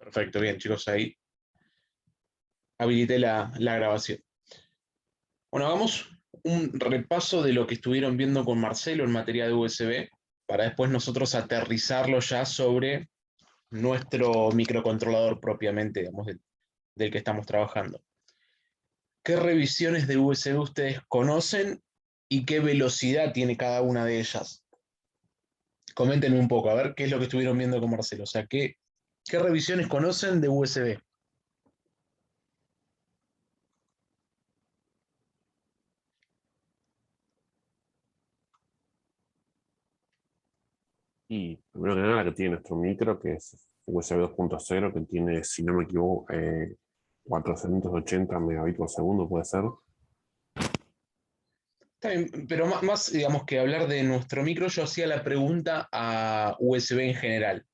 Perfecto, bien, chicos, ahí habilité la grabación. Bueno, hagamos un repaso de lo que estuvieron viendo con Marcelo en materia de USB, para después nosotros aterrizarlo ya sobre nuestro microcontrolador propiamente, digamos, del que estamos trabajando. ¿Qué revisiones de USB ustedes conocen y qué velocidad tiene cada una de ellas? Coméntenme un poco, a ver qué es lo que estuvieron viendo con Marcelo. O sea, ¿qué revisiones conocen de USB? Y primero que nada, la que tiene nuestro micro, que es USB 2.0, que tiene, si no me equivoco, 480 megabits por segundo, puede ser. Está bien, pero más, digamos, que hablar de nuestro micro, yo hacía la pregunta a USB en general.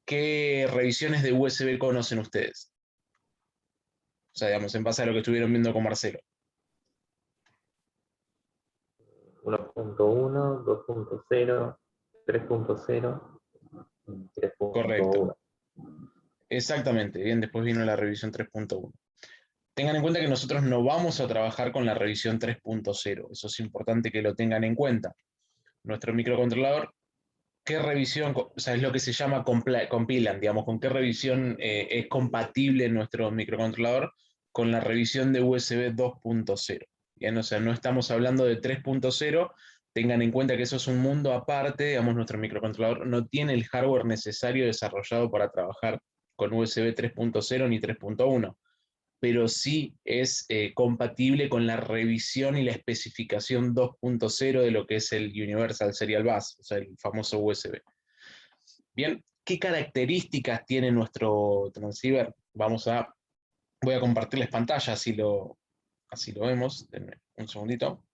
¿Qué revisiones de USB conocen ustedes? O sea, digamos, en base a lo que estuvieron viendo con Marcelo. 1.1, 2.0, 3.0 y Correcto. 3.1. Exactamente. Bien, después vino la revisión 3.1. Tengan en cuenta que nosotros no vamos a trabajar con la revisión 3.0. Eso es importante que lo tengan en cuenta. Nuestro microcontrolador, ¿qué revisión, o sea, es lo que se llama compilan, digamos, con qué revisión es compatible nuestro microcontrolador con la revisión de USB 2.0? Bien, o sea, no estamos hablando de 3.0, tengan en cuenta que eso es un mundo aparte, digamos, nuestro microcontrolador no tiene el hardware necesario desarrollado para trabajar con USB 3.0 ni 3.1, pero sí es compatible con la revisión y la especificación 2.0 de lo que es el Universal Serial Bus, o sea, el famoso USB. Bien, ¿qué características tiene nuestro transceiver? Voy a compartirles pantalla, así lo vemos. Denme un segundito.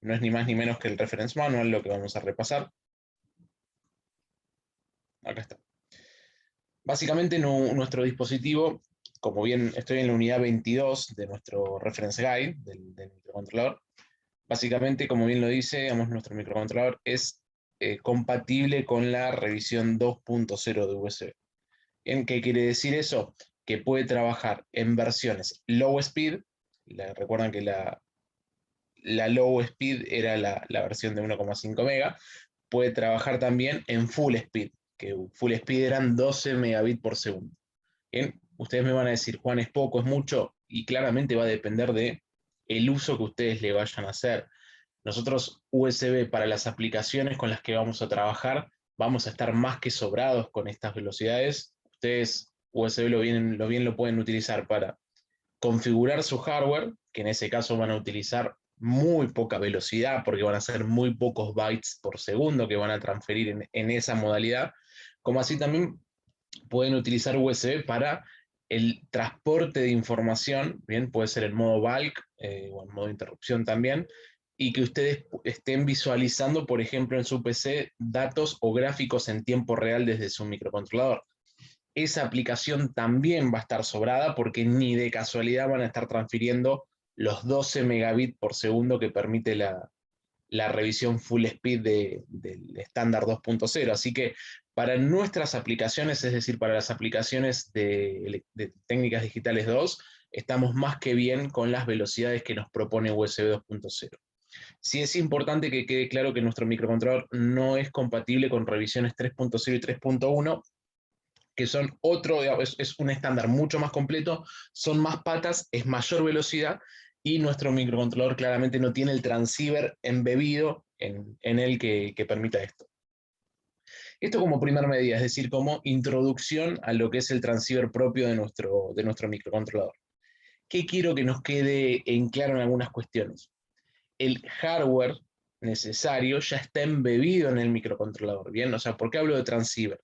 No es ni más ni menos que el reference manual lo que vamos a repasar. Acá está. Básicamente nuestro dispositivo, como bien estoy en la unidad 22 de nuestro reference guide del microcontrolador, básicamente, como bien lo dice, digamos, nuestro microcontrolador es compatible con la revisión 2.0 de USB. Bien, ¿qué quiere decir eso? Que puede trabajar en versiones low speed. Recuerdan que la low speed era la versión de 1,5 mega. Puede trabajar también en full speed, que full speed eran 12 megabits por segundo. Bien, ustedes me van a decir, Juan, ¿es poco, es mucho? Y claramente va a depender de el uso que ustedes le vayan a hacer. Nosotros, USB, para las aplicaciones con las que vamos a trabajar, vamos a estar más que sobrados con estas velocidades. Ustedes, USB lo pueden utilizar para configurar su hardware, que en ese caso van a utilizar muy poca velocidad, porque van a ser muy pocos bytes por segundo que van a transferir en esa modalidad, como así también pueden utilizar USB para el transporte de información, bien, puede ser en modo bulk o en modo interrupción también, y que ustedes estén visualizando, por ejemplo, en su PC, datos o gráficos en tiempo real desde su microcontrolador. Esa aplicación también va a estar sobrada porque ni de casualidad van a estar transfiriendo los 12 megabits por segundo que permite la revisión full speed del estándar 2.0. Así que para nuestras aplicaciones, es decir, para las aplicaciones de técnicas digitales 2, estamos más que bien con las velocidades que nos propone USB 2.0. Sí es importante que quede claro que nuestro microcontrolador no es compatible con revisiones 3.0 y 3.1, que son es un estándar mucho más completo, son más patas, es mayor velocidad, y nuestro microcontrolador claramente no tiene el transceiver embebido en él que permita esto. Esto como primera medida, es decir, como introducción a lo que es el transceiver propio de nuestro microcontrolador. ¿Qué quiero que nos quede en claro en algunas cuestiones? El hardware necesario ya está embebido en el microcontrolador, ¿bien? O sea, ¿por qué hablo de transceiver?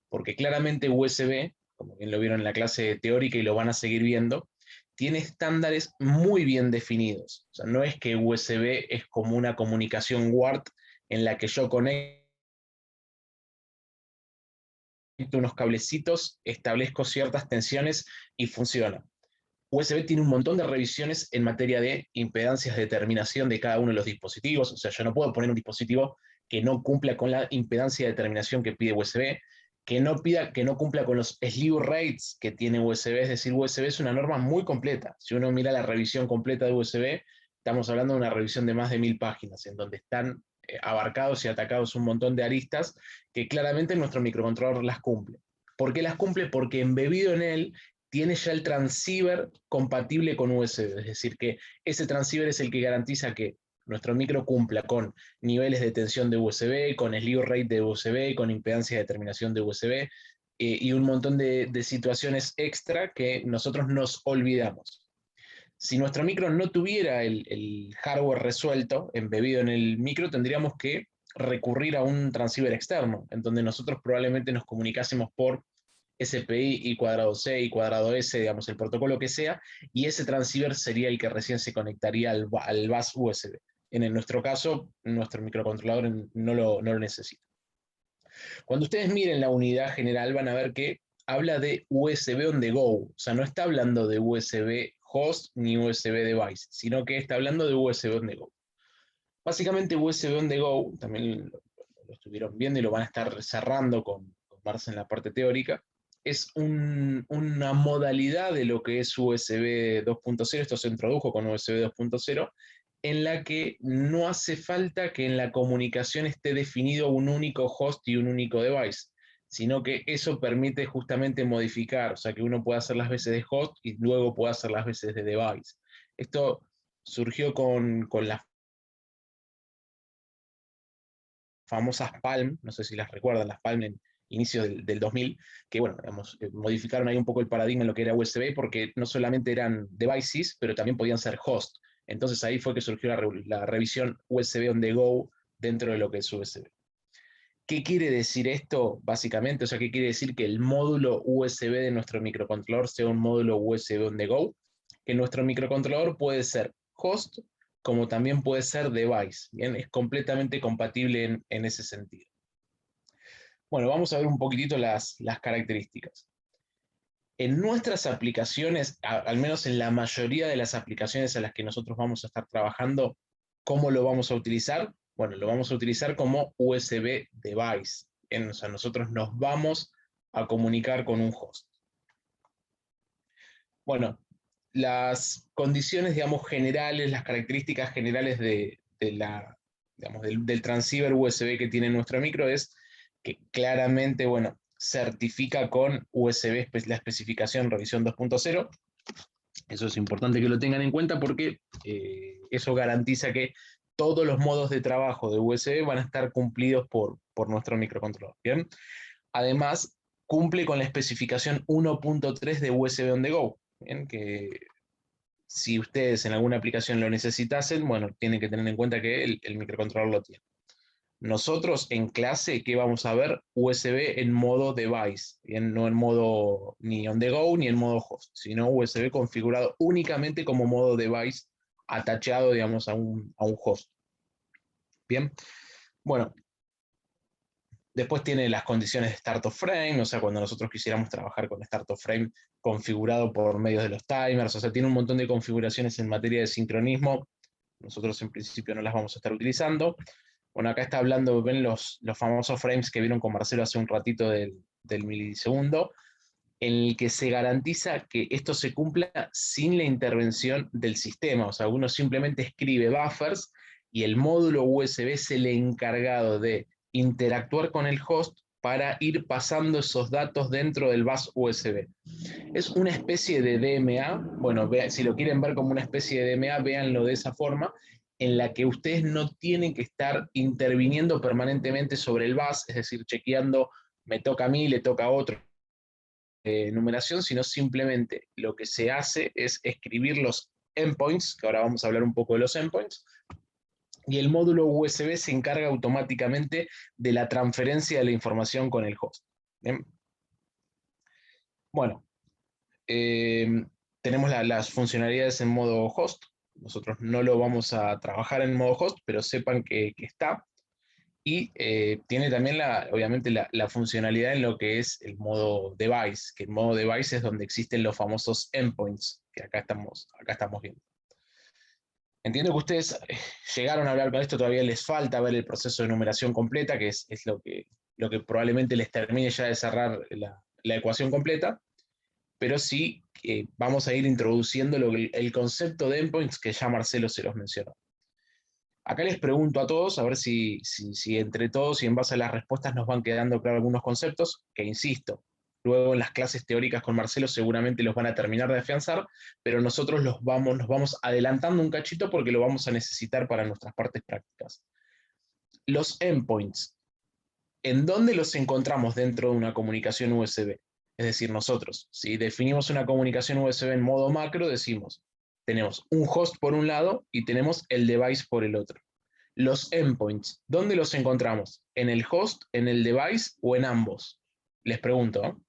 Porque claramente USB, como bien lo vieron en la clase teórica y lo van a seguir viendo, tiene estándares muy bien definidos. O sea, no es que USB es como una comunicación WART en la que yo conecto unos cablecitos, establezco ciertas tensiones y funciona. USB tiene un montón de revisiones en materia de impedancias de determinación de cada uno de los dispositivos. O sea, yo no puedo poner un dispositivo que no cumpla con la impedancia de determinación que pide USB, que no cumpla con los slew rates que tiene USB, es decir, USB es una norma muy completa. Si uno mira la revisión completa de USB, estamos hablando de una revisión de más de 1000 páginas, en donde están abarcados y atacados un montón de aristas que claramente nuestro microcontrolador las cumple. ¿Por qué las cumple? Porque embebido en él tiene ya el transceiver compatible con USB, es decir, que ese transceiver es el que garantiza que nuestro micro cumpla con niveles de tensión de USB, con slew rate de USB, con impedancia de terminación de USB, y un montón de situaciones extra que nosotros nos olvidamos. Si nuestro micro no tuviera el hardware resuelto, embebido en el micro, tendríamos que recurrir a un transceiver externo, en donde nosotros probablemente nos comunicásemos por SPI, I cuadrado C, I cuadrado S, digamos, el protocolo que sea, y ese transceiver sería el que recién se conectaría al bus USB. En nuestro caso, nuestro microcontrolador no lo necesita. Cuando ustedes miren la unidad general, van a ver que habla de USB on the go, o sea, no está hablando de USB host ni USB device, sino que está hablando de USB on the go. Básicamente USB on the go, también lo estuvieron viendo y lo van a estar cerrando con Marce en la parte teórica, es una modalidad de lo que es USB 2.0, esto se introdujo con USB 2.0, en la que no hace falta que en la comunicación esté definido un único host y un único device, sino que eso permite justamente modificar, o sea, que uno pueda hacer las veces de host y luego pueda hacer las veces de device. Esto surgió con las famosas Palm, no sé si las recuerdan, las Palm en inicios del 2000, que bueno, digamos, modificaron ahí un poco el paradigma en lo que era USB, porque no solamente eran devices, pero también podían ser host. Entonces ahí fue que surgió la revisión USB on the go dentro de lo que es USB. ¿Qué quiere decir esto, básicamente? O sea, ¿qué quiere decir que el módulo USB de nuestro microcontrolador sea un módulo USB on the go? Que nuestro microcontrolador puede ser host, como también puede ser device. Bien, es completamente compatible en ese sentido. Bueno, vamos a ver un poquitito las características. En nuestras aplicaciones, al menos en la mayoría de las aplicaciones a las que nosotros vamos a estar trabajando, ¿cómo lo vamos a utilizar? Bueno, lo vamos a utilizar como USB device. Bien, o sea, nosotros nos vamos a comunicar con un host. Bueno, las condiciones, digamos, generales, las características generales del transceiver USB que tiene nuestro micro es que claramente, bueno, certifica con USB la especificación revisión 2.0. Eso es importante que lo tengan en cuenta porque eso garantiza que todos los modos de trabajo de USB van a estar cumplidos por nuestro microcontrolador. ¿Bien? Además, cumple con la especificación 1.3 de USB on the go. ¿Bien? Que si ustedes en alguna aplicación lo necesitasen, bueno, tienen que tener en cuenta que el microcontrolador lo tiene. Nosotros en clase, ¿qué vamos a ver? USB en modo device, ¿bien? No en modo ni on the go ni en modo host, sino USB configurado únicamente como modo device, atachado, digamos, a un host. Bien, bueno, después tiene las condiciones de Start of Frame, o sea, cuando nosotros quisiéramos trabajar con Start of Frame configurado por medio de los timers, o sea, tiene un montón de configuraciones en materia de sincronismo. Nosotros en principio no las vamos a estar utilizando. Bueno, acá está hablando, ven los famosos frames que vieron con Marcelo hace un ratito del milisegundo, en el que se garantiza que esto se cumpla sin la intervención del sistema. O sea, uno simplemente escribe buffers y el módulo USB es el encargado de interactuar con el host para ir pasando esos datos dentro del bus USB. Es una especie de DMA, bueno, si lo quieren ver como una especie de DMA, véanlo de esa forma, en la que ustedes no tienen que estar interviniendo permanentemente sobre el bus, es decir, chequeando, me toca a mí, le toca a otro, numeración, sino simplemente lo que se hace es escribir los endpoints, que ahora vamos a hablar un poco de los endpoints, y el módulo USB se encarga automáticamente de la transferencia de la información con el host. ¿Bien? Bueno, tenemos las funcionalidades en modo host. Nosotros no lo vamos a trabajar en modo host, pero sepan que está. Y tiene también, obviamente, la funcionalidad en lo que es el modo device, que el modo device es donde existen los famosos endpoints, que acá estamos viendo. Entiendo que ustedes llegaron a hablar con esto, todavía les falta ver el proceso de numeración completa, que es lo que lo que probablemente les termine ya de cerrar la ecuación completa, pero sí vamos a ir introduciendo el concepto de endpoints que ya Marcelo se los mencionó. Acá les pregunto a todos, a ver si entre todos y en base a las respuestas nos van quedando claros algunos conceptos, que insisto, luego en las clases teóricas con Marcelo seguramente los van a terminar de afianzar, pero nosotros nos vamos adelantando un cachito porque lo vamos a necesitar para nuestras partes prácticas. Los endpoints, ¿en dónde los encontramos dentro de una comunicación USB? Es decir, nosotros, si definimos una comunicación USB en modo macro, decimos, tenemos un host por un lado y tenemos el device por el otro. Los endpoints, ¿dónde los encontramos? ¿En el host, en el device o en ambos? Les pregunto.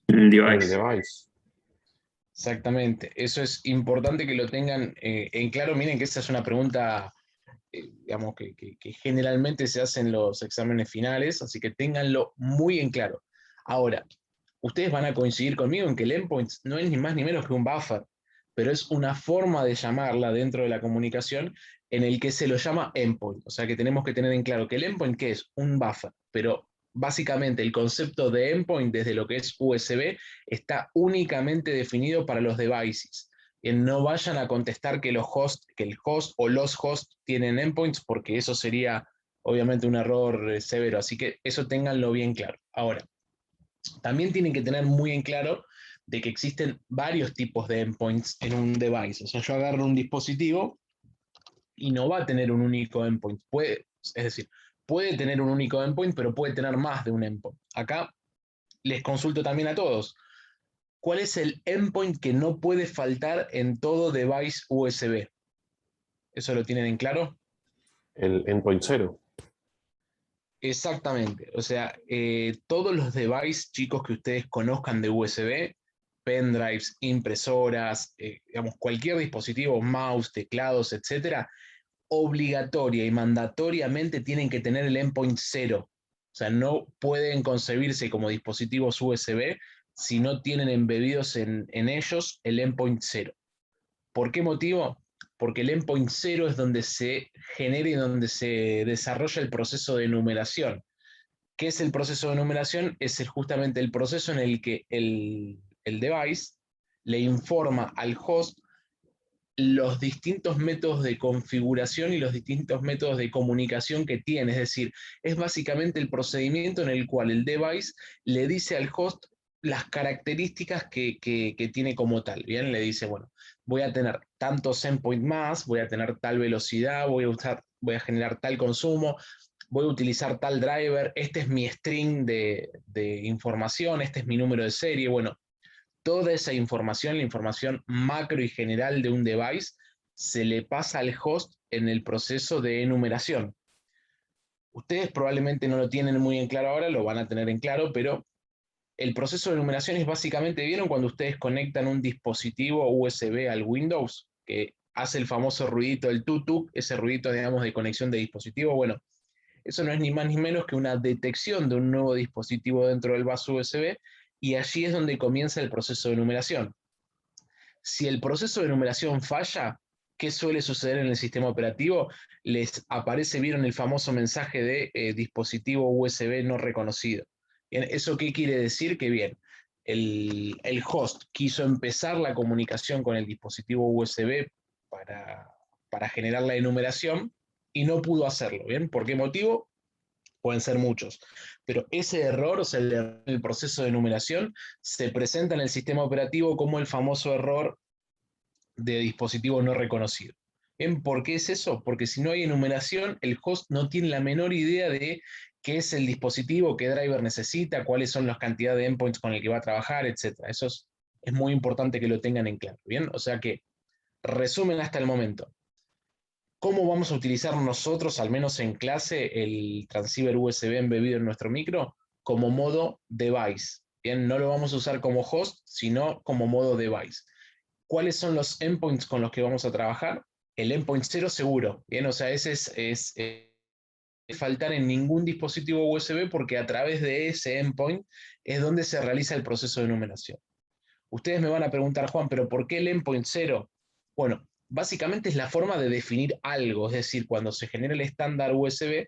En el Device. device. Exactamente, eso es importante que lo tengan en claro. Miren que esa es una pregunta digamos, que generalmente se hacen los exámenes finales, así que ténganlo muy en claro. Ahora, ustedes van a coincidir conmigo en que el endpoint no es ni más ni menos que un buffer, pero es una forma de llamarla dentro de la comunicación en el que se lo llama endpoint. O sea que tenemos que tener en claro que el endpoint, ¿qué es? Un buffer, pero básicamente el concepto de endpoint desde lo que es USB está únicamente definido para los devices. No vayan a contestar que el host o los hosts tienen endpoints, porque eso sería obviamente un error severo. Así que eso ténganlo bien claro. Ahora, también tienen que tener muy en claro de que existen varios tipos de endpoints en un device. O sea, yo agarro un dispositivo y no va a tener un único endpoint. Es decir, puede tener un único endpoint, pero puede tener más de un endpoint. Acá les consulto también a todos. ¿Cuál es el endpoint que no puede faltar en todo device USB? ¿Eso lo tienen en claro? El endpoint 0. Exactamente. O sea, todos los devices, chicos, que ustedes conozcan de USB, pendrives, impresoras, digamos, cualquier dispositivo, mouse, teclados, etcétera, obligatoria y mandatoriamente tienen que tener el endpoint 0. O sea, no pueden concebirse como dispositivos USB si no tienen embebidos en ellos el endpoint 0. ¿Por qué motivo? Porque el endpoint 0 es donde se genera y donde se desarrolla el proceso de numeración. ¿Qué es el proceso de numeración? Es justamente el proceso en el que el device le informa al host los distintos métodos de configuración y los distintos métodos de comunicación que tiene. Es decir, es básicamente el procedimiento en el cual el device le dice al host las características que tiene como tal. Bien, le dice, bueno, voy a tener tantos endpoints más, voy a tener tal velocidad, voy a generar tal consumo, voy a utilizar tal driver, este es mi string de información, este es mi número de serie. Bueno, toda esa información, la información macro y general de un device, se le pasa al host en el proceso de enumeración. Ustedes probablemente no lo tienen muy en claro ahora, lo van a tener en claro, pero el proceso de enumeración es básicamente, ¿vieron cuando ustedes conectan un dispositivo USB al Windows, que hace el famoso ruidito del tuk-tuk, ese ruidito, digamos, de conexión de dispositivo? Bueno, eso no es ni más ni menos que una detección de un nuevo dispositivo dentro del bus USB, y allí es donde comienza el proceso de numeración. Si el proceso de numeración falla, ¿qué suele suceder en el sistema operativo? Les aparece, vieron el famoso mensaje de dispositivo USB no reconocido. Bien, ¿eso qué quiere decir? Que bien, el host quiso empezar la comunicación con el dispositivo USB para generar la enumeración y no pudo hacerlo. ¿Bien? ¿Por qué motivo? Pueden ser muchos, pero ese error, o sea, el proceso de numeración, se presenta en el sistema operativo como el famoso error de dispositivo no reconocido. ¿Bien? ¿Por qué es eso? Porque si no hay enumeración, el host no tiene la menor idea de qué es el dispositivo, qué driver necesita, cuáles son las cantidades de endpoints con el que va a trabajar, etc. Eso es muy importante que lo tengan en claro. ¿Bien? O sea que, resumen hasta el momento. ¿Cómo vamos a utilizar nosotros, al menos en clase, el transceiver USB embebido en nuestro micro? Como modo device. Bien, no lo vamos a usar como host, sino como modo device. ¿Cuáles son los endpoints con los que vamos a trabajar? El endpoint 0 seguro. Bien, o sea, ese es faltar en ningún dispositivo USB, porque a través de ese endpoint es donde se realiza el proceso de numeración. Ustedes me van a preguntar, Juan, ¿pero por qué el endpoint 0? Bueno, básicamente es la forma de definir algo, es decir, cuando se genera el estándar USB,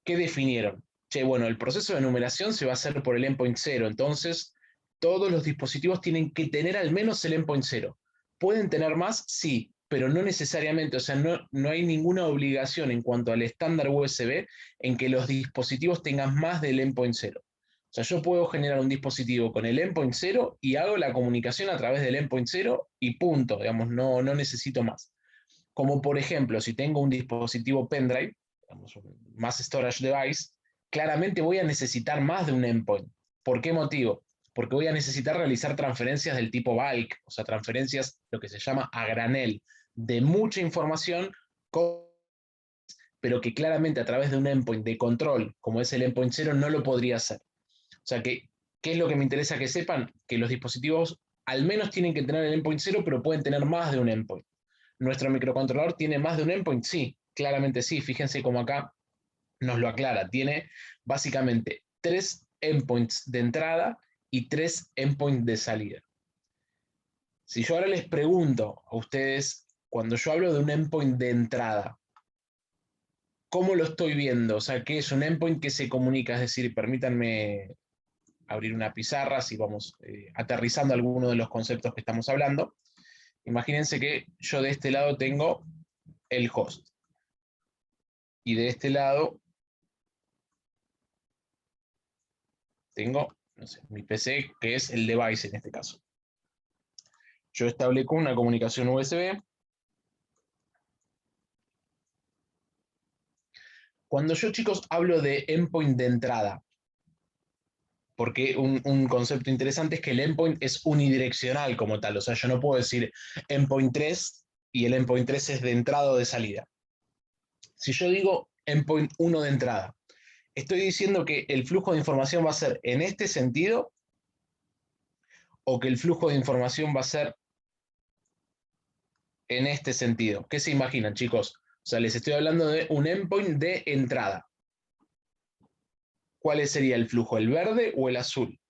¿qué definieron? Che, bueno, el proceso de numeración se va a hacer por el endpoint 0, entonces todos los dispositivos tienen que tener al menos el endpoint 0. ¿Pueden tener más? Sí, pero no necesariamente, o sea, no hay ninguna obligación en cuanto al estándar USB en que los dispositivos tengan más del endpoint 0. O sea, yo puedo generar un dispositivo con el endpoint 0 y hago la comunicación a través del endpoint 0 y punto, digamos, no necesito más. Como por ejemplo, si tengo un dispositivo pendrive, digamos, un mass storage device, claramente voy a necesitar más de un endpoint. ¿Por qué motivo? Porque voy a necesitar realizar transferencias del tipo bulk, o sea, transferencias, lo que se llama a granel, de mucha información, pero que claramente a través de un endpoint de control, como es el endpoint 0, no lo podría hacer. O sea, ¿qué es lo que me interesa que sepan? Que los dispositivos al menos tienen que tener el endpoint 0, pero pueden tener más de un endpoint. ¿Nuestro microcontrolador tiene más de un endpoint? Sí, claramente sí. Fíjense cómo acá nos lo aclara. Tiene básicamente 3 endpoints de entrada y 3 endpoints de salida. Si yo ahora les pregunto a ustedes, cuando yo hablo de un endpoint de entrada, ¿cómo lo estoy viendo? O sea, ¿qué es un endpoint que se comunica? Es decir, permítanme abrir una pizarra, si vamos aterrizando algunos de los conceptos que estamos hablando. Imagínense que yo de este lado tengo el host. Y de este lado tengo, no sé, mi PC, que es el device en este caso. Yo establezco una comunicación USB. Cuando yo, chicos, hablo de endpoint de entrada, porque un concepto interesante es que el endpoint es unidireccional como tal, o sea, yo no puedo decir endpoint 3 y el endpoint 3 es de entrada o de salida. Si yo digo endpoint 1 de entrada, estoy diciendo que el flujo de información va a ser en este sentido o que el flujo de información va a ser en este sentido. ¿Qué se imaginan, chicos? O sea, les estoy hablando de un endpoint de entrada. ¿Cuál sería el flujo, el verde o el azul?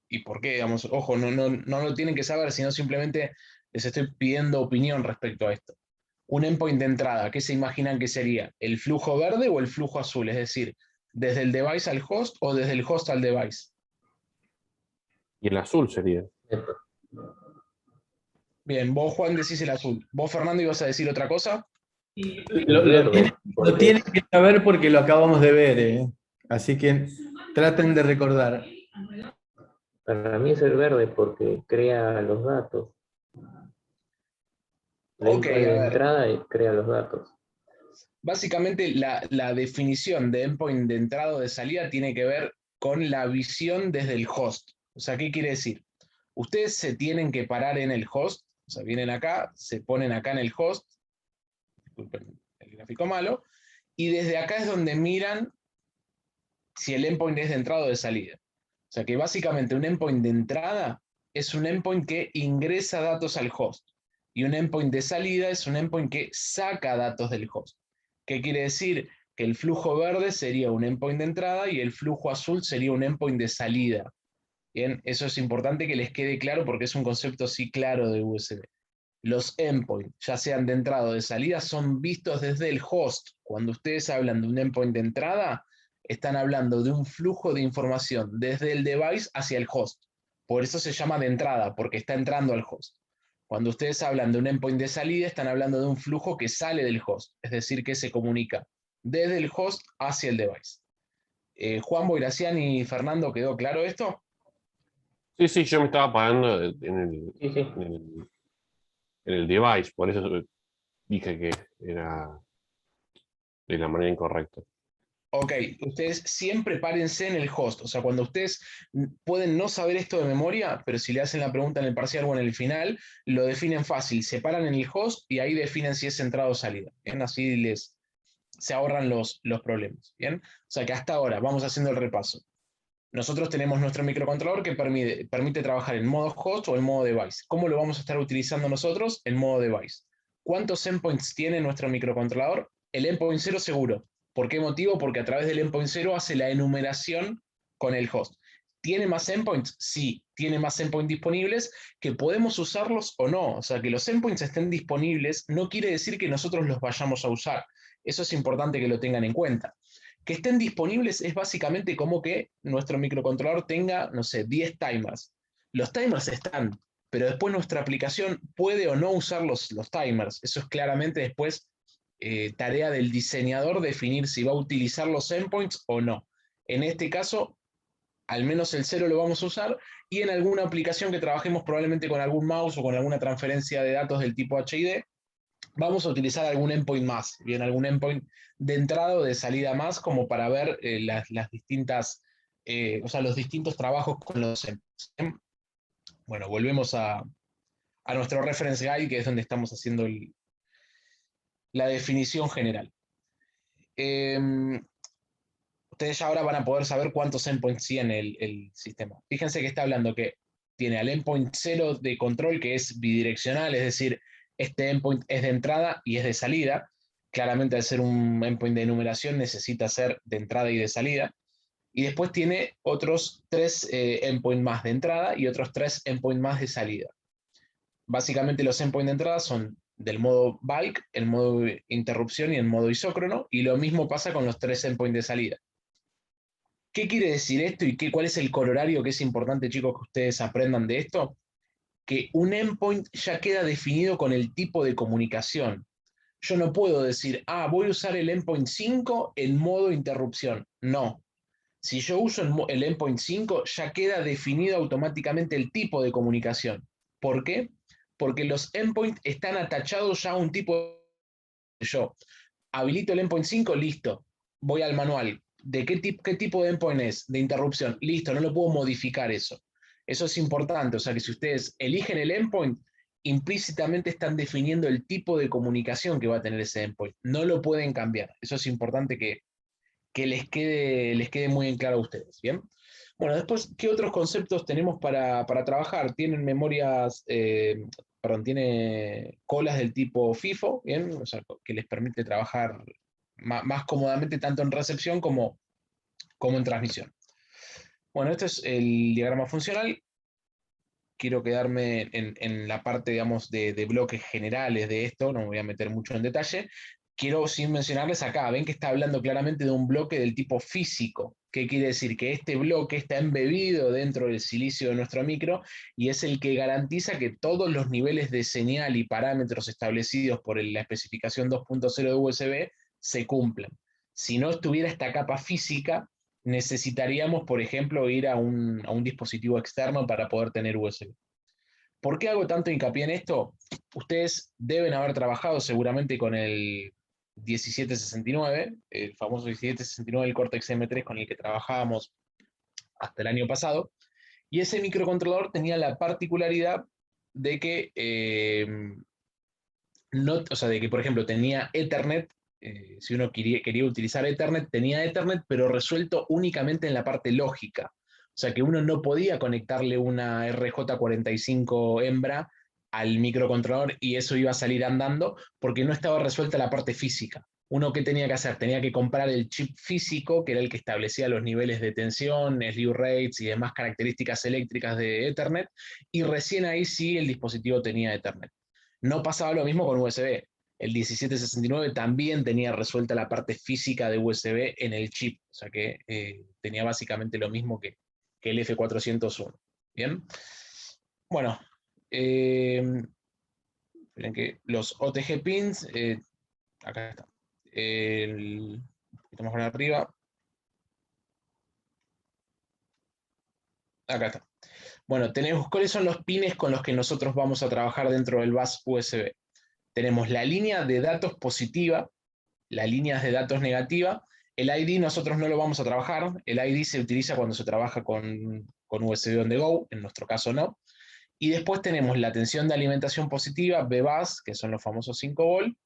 ¿Y por qué? Digamos, ojo, no lo tienen que saber, sino simplemente les estoy pidiendo opinión respecto a esto. Un endpoint de entrada, ¿qué se imaginan que sería? ¿El flujo verde o el flujo azul? Es decir, ¿desde el device al host o desde el host al device? Y el azul sería. Bien, vos, Juan, decís el azul. ¿Vos, Fernando, ibas a decir otra cosa? El verde, Lo tienen que saber porque lo acabamos de ver, ¿eh? Así que traten de recordar. para mí es el verde porque crea los datos. La Ok, endpoint a de ver. entrada y crea los datos. Básicamente la definición de endpoint de entrada o de salida tiene que ver con la visión desde el host. O sea, ¿qué quiere decir? Ustedes se tienen que parar en el host, o sea, vienen acá, se ponen acá en el host, disculpen el gráfico malo, y desde acá es donde miran si el endpoint es de entrada o de salida. O sea que básicamente un endpoint de entrada es un endpoint que ingresa datos al host, y un endpoint de salida es un endpoint que saca datos del host. ¿Qué quiere decir? Que el flujo verde sería un endpoint de entrada y el flujo azul sería un endpoint de salida. Bien, eso es importante que les quede claro porque es un concepto así claro de USB. Los endpoints, ya sean de entrada o de salida, son vistos desde el host. Cuando ustedes hablan de un endpoint de entrada, están hablando de un flujo de información desde el device hacia el host. Por eso se llama de entrada, porque está entrando al host. Cuando ustedes hablan de un endpoint de salida, están hablando de un flujo que sale del host, es decir, que se comunica desde el host hacia el device. Juan Boiracián y Fernando, ¿quedó claro esto? Sí, sí, yo me estaba parando Sí, sí. en el device, por eso dije que era de la manera incorrecta. Ok, ustedes siempre párense en el host. O sea, cuando ustedes pueden no saber esto de memoria, pero si le hacen la pregunta en el parcial o en el final, lo definen fácil. Se paran en el host y ahí definen si es entrada o salida. ¿Bien? Así se ahorran los problemas. ¿Bien? O sea que hasta ahora vamos haciendo el repaso. Nosotros tenemos nuestro microcontrolador que permite trabajar en modo host o en modo device. ¿Cómo lo vamos a estar utilizando nosotros? En modo device. ¿Cuántos endpoints tiene nuestro microcontrolador? El endpoint 0 seguro. ¿Por qué motivo? Porque a través del endpoint 0 hace la enumeración con el host. ¿Tiene más endpoints? Sí, tiene más endpoints disponibles, que podemos usarlos o no. O sea, que los endpoints estén disponibles no quiere decir que nosotros los vayamos a usar. Eso es importante que lo tengan en cuenta. Que estén disponibles es básicamente como que nuestro microcontrolador tenga, no sé, 10 timers. Los timers están, pero después nuestra aplicación puede o no usar los timers. Eso es claramente después tarea del diseñador definir si va a utilizar los endpoints o no. En este caso, al menos el 0 lo vamos a usar, y en alguna aplicación que trabajemos probablemente con algún mouse o con alguna transferencia de datos del tipo HID, vamos a utilizar algún endpoint más, bien, algún endpoint de entrada o de salida más, como para ver las distintas, o sea, los distintos trabajos con los endpoints. Bueno, volvemos a nuestro reference guide, que es donde estamos haciendo la definición general. Ustedes ya ahora van a poder saber cuántos endpoints tiene el sistema. Fíjense que está hablando que tiene al endpoint 0 de control, que es bidireccional, es decir, este endpoint es de entrada y es de salida. Claramente, al ser un endpoint de enumeración, necesita ser de entrada y de salida. Y después tiene otros 3 endpoints más de entrada y otros 3 endpoints más de salida. Básicamente los endpoints de entrada son del modo bulk, el modo interrupción y el modo isócrono, y lo mismo pasa con los 3 endpoints de salida. ¿Qué quiere decir esto y cuál es el corolario que es importante, chicos, que ustedes aprendan de esto? Que un endpoint ya queda definido con el tipo de comunicación. Yo no puedo decir, voy a usar el endpoint 5 en modo interrupción. No. Si yo uso el endpoint 5, ya queda definido automáticamente el tipo de comunicación. ¿Por qué? Porque los endpoints están atachados ya a un tipo de... Yo habilito el endpoint 5, listo. Voy al manual. ¿De qué tipo de endpoint es? De interrupción. Listo, no lo puedo modificar eso. Eso es importante. O sea que si ustedes eligen el endpoint, implícitamente están definiendo el tipo de comunicación que va a tener ese endpoint. No lo pueden cambiar. Eso es importante que les quede muy en claro a ustedes. ¿Bien? Bueno, después, ¿qué otros conceptos tenemos para trabajar? Tienen memorias, tiene colas del tipo FIFO, ¿bien? O sea, que les permite trabajar más cómodamente tanto en recepción como en transmisión. Bueno, este es el diagrama funcional. Quiero quedarme en la parte, digamos, de bloques generales de esto, no me voy a meter mucho en detalle. Quiero sin mencionarles acá, ven que está hablando claramente de un bloque del tipo físico. ¿Qué quiere decir? Que este bloque está embebido dentro del silicio de nuestro micro y es el que garantiza que todos los niveles de señal y parámetros establecidos por la especificación 2.0 de USB se cumplan. Si no estuviera esta capa física, necesitaríamos, por ejemplo, ir a un dispositivo externo para poder tener USB. ¿Por qué hago tanto hincapié en esto? Ustedes deben haber trabajado seguramente con el 1769, el famoso 1769 del Cortex M3 con el que trabajábamos hasta el año pasado, y ese microcontrolador tenía la particularidad de que, de que, por ejemplo, tenía Ethernet. Si uno quería utilizar Ethernet, tenía Ethernet, pero resuelto únicamente en la parte lógica. O sea que uno no podía conectarle una RJ45 hembra al microcontrolador y eso iba a salir andando porque no estaba resuelta la parte física. Uno, ¿qué tenía que hacer? Tenía que comprar el chip físico, que era el que establecía los niveles de tensión, slew rates y demás características eléctricas de Ethernet, y recién ahí sí el dispositivo tenía Ethernet. No pasaba lo mismo con USB. El 1769 también tenía resuelta la parte física de USB en el chip, o sea que tenía básicamente lo mismo que el F401. ¿Bien? Bueno, miren que los OTG pins, acá está. Un poquito más para arriba. Acá está. Bueno, tenemos cuáles son los pines con los que nosotros vamos a trabajar dentro del bus USB. Tenemos la línea de datos positiva, la línea de datos negativa. El ID nosotros no lo vamos a trabajar. El ID se utiliza cuando se trabaja con USB on the go, en nuestro caso no. Y después tenemos la tensión de alimentación positiva, BBUS, que son los famosos 5 volt.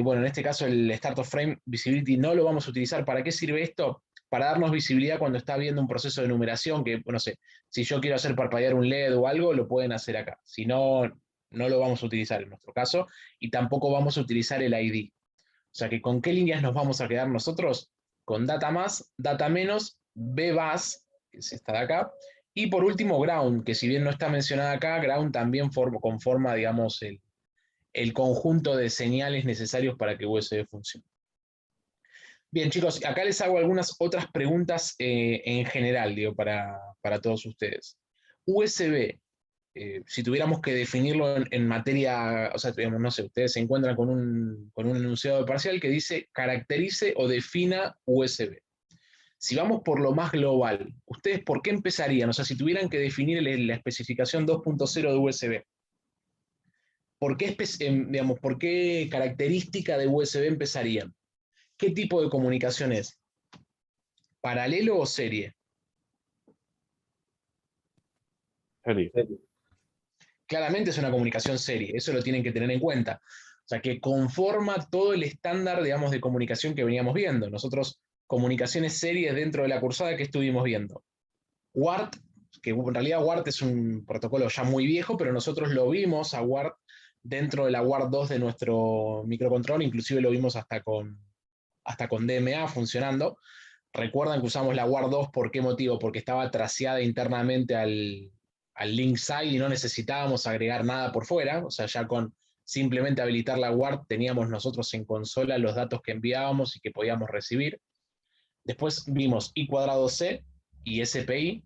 Bueno, en este caso el Start of Frame Visibility no lo vamos a utilizar. ¿Para qué sirve esto? Para darnos visibilidad cuando está habiendo un proceso de numeración, que no sé, si yo quiero hacer parpadear un LED o algo, lo pueden hacer acá. Si no, no lo vamos a utilizar en nuestro caso, y tampoco vamos a utilizar el ID. O sea que, ¿con qué líneas nos vamos a quedar nosotros? Con data más, data menos, BBUS que es esta de acá. Y por último, ground, que si bien no está mencionada acá, ground también conforma, digamos, el conjunto de señales necesarios para que USB funcione. Bien, chicos, acá les hago algunas otras preguntas en general, digo, para todos ustedes. USB, si tuviéramos que definirlo en materia, o sea, digamos, no sé, ustedes se encuentran con un enunciado de parcial que dice caracterice o defina USB. Si vamos por lo más global, ¿ustedes por qué empezarían? O sea, si tuvieran que definir la especificación 2.0 de USB, digamos, ¿por qué característica de USB empezarían? ¿Qué tipo de comunicación es? ¿Paralelo o serie? Serie. Claramente es una comunicación serie, eso lo tienen que tener en cuenta. O sea, que conforma todo el estándar, digamos, de comunicación que veníamos viendo. Nosotros, comunicaciones series dentro de la cursada que estuvimos viendo. WART, que en realidad WART es un protocolo ya muy viejo, pero nosotros lo vimos a WART dentro de la WART 2 de nuestro microcontrol, inclusive lo vimos hasta con DMA funcionando. Recuerdan que usamos la WART 2, ¿por qué motivo? Porque estaba traceada internamente al link side y no necesitábamos agregar nada por fuera, o sea, ya con simplemente habilitar la WART teníamos nosotros en consola los datos que enviábamos y que podíamos recibir. Después vimos I²C y SPI,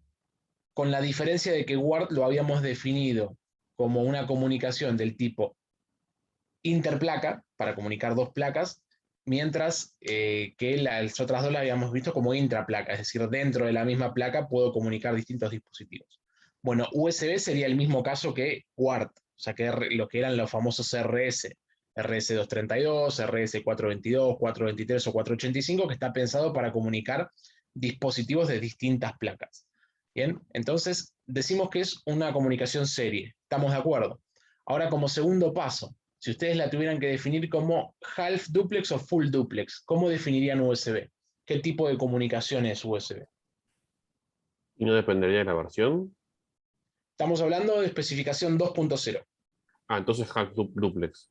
con la diferencia de que WART lo habíamos definido como una comunicación del tipo interplaca, para comunicar dos placas, mientras que las otras dos las habíamos visto como intraplaca, es decir, dentro de la misma placa puedo comunicar distintos dispositivos. Bueno, USB sería el mismo caso que WART, o sea, que lo que eran los famosos RS, RS232, RS422, 423 o 485, que está pensado para comunicar dispositivos de distintas placas. Bien, entonces decimos que es una comunicación serie, ¿estamos de acuerdo? Ahora, como segundo paso, si ustedes la tuvieran que definir como half duplex o full duplex, ¿cómo definirían USB? ¿Qué tipo de comunicación es USB? ¿Y no dependería de la versión? Estamos hablando de especificación 2.0. Ah, entonces hack duplex.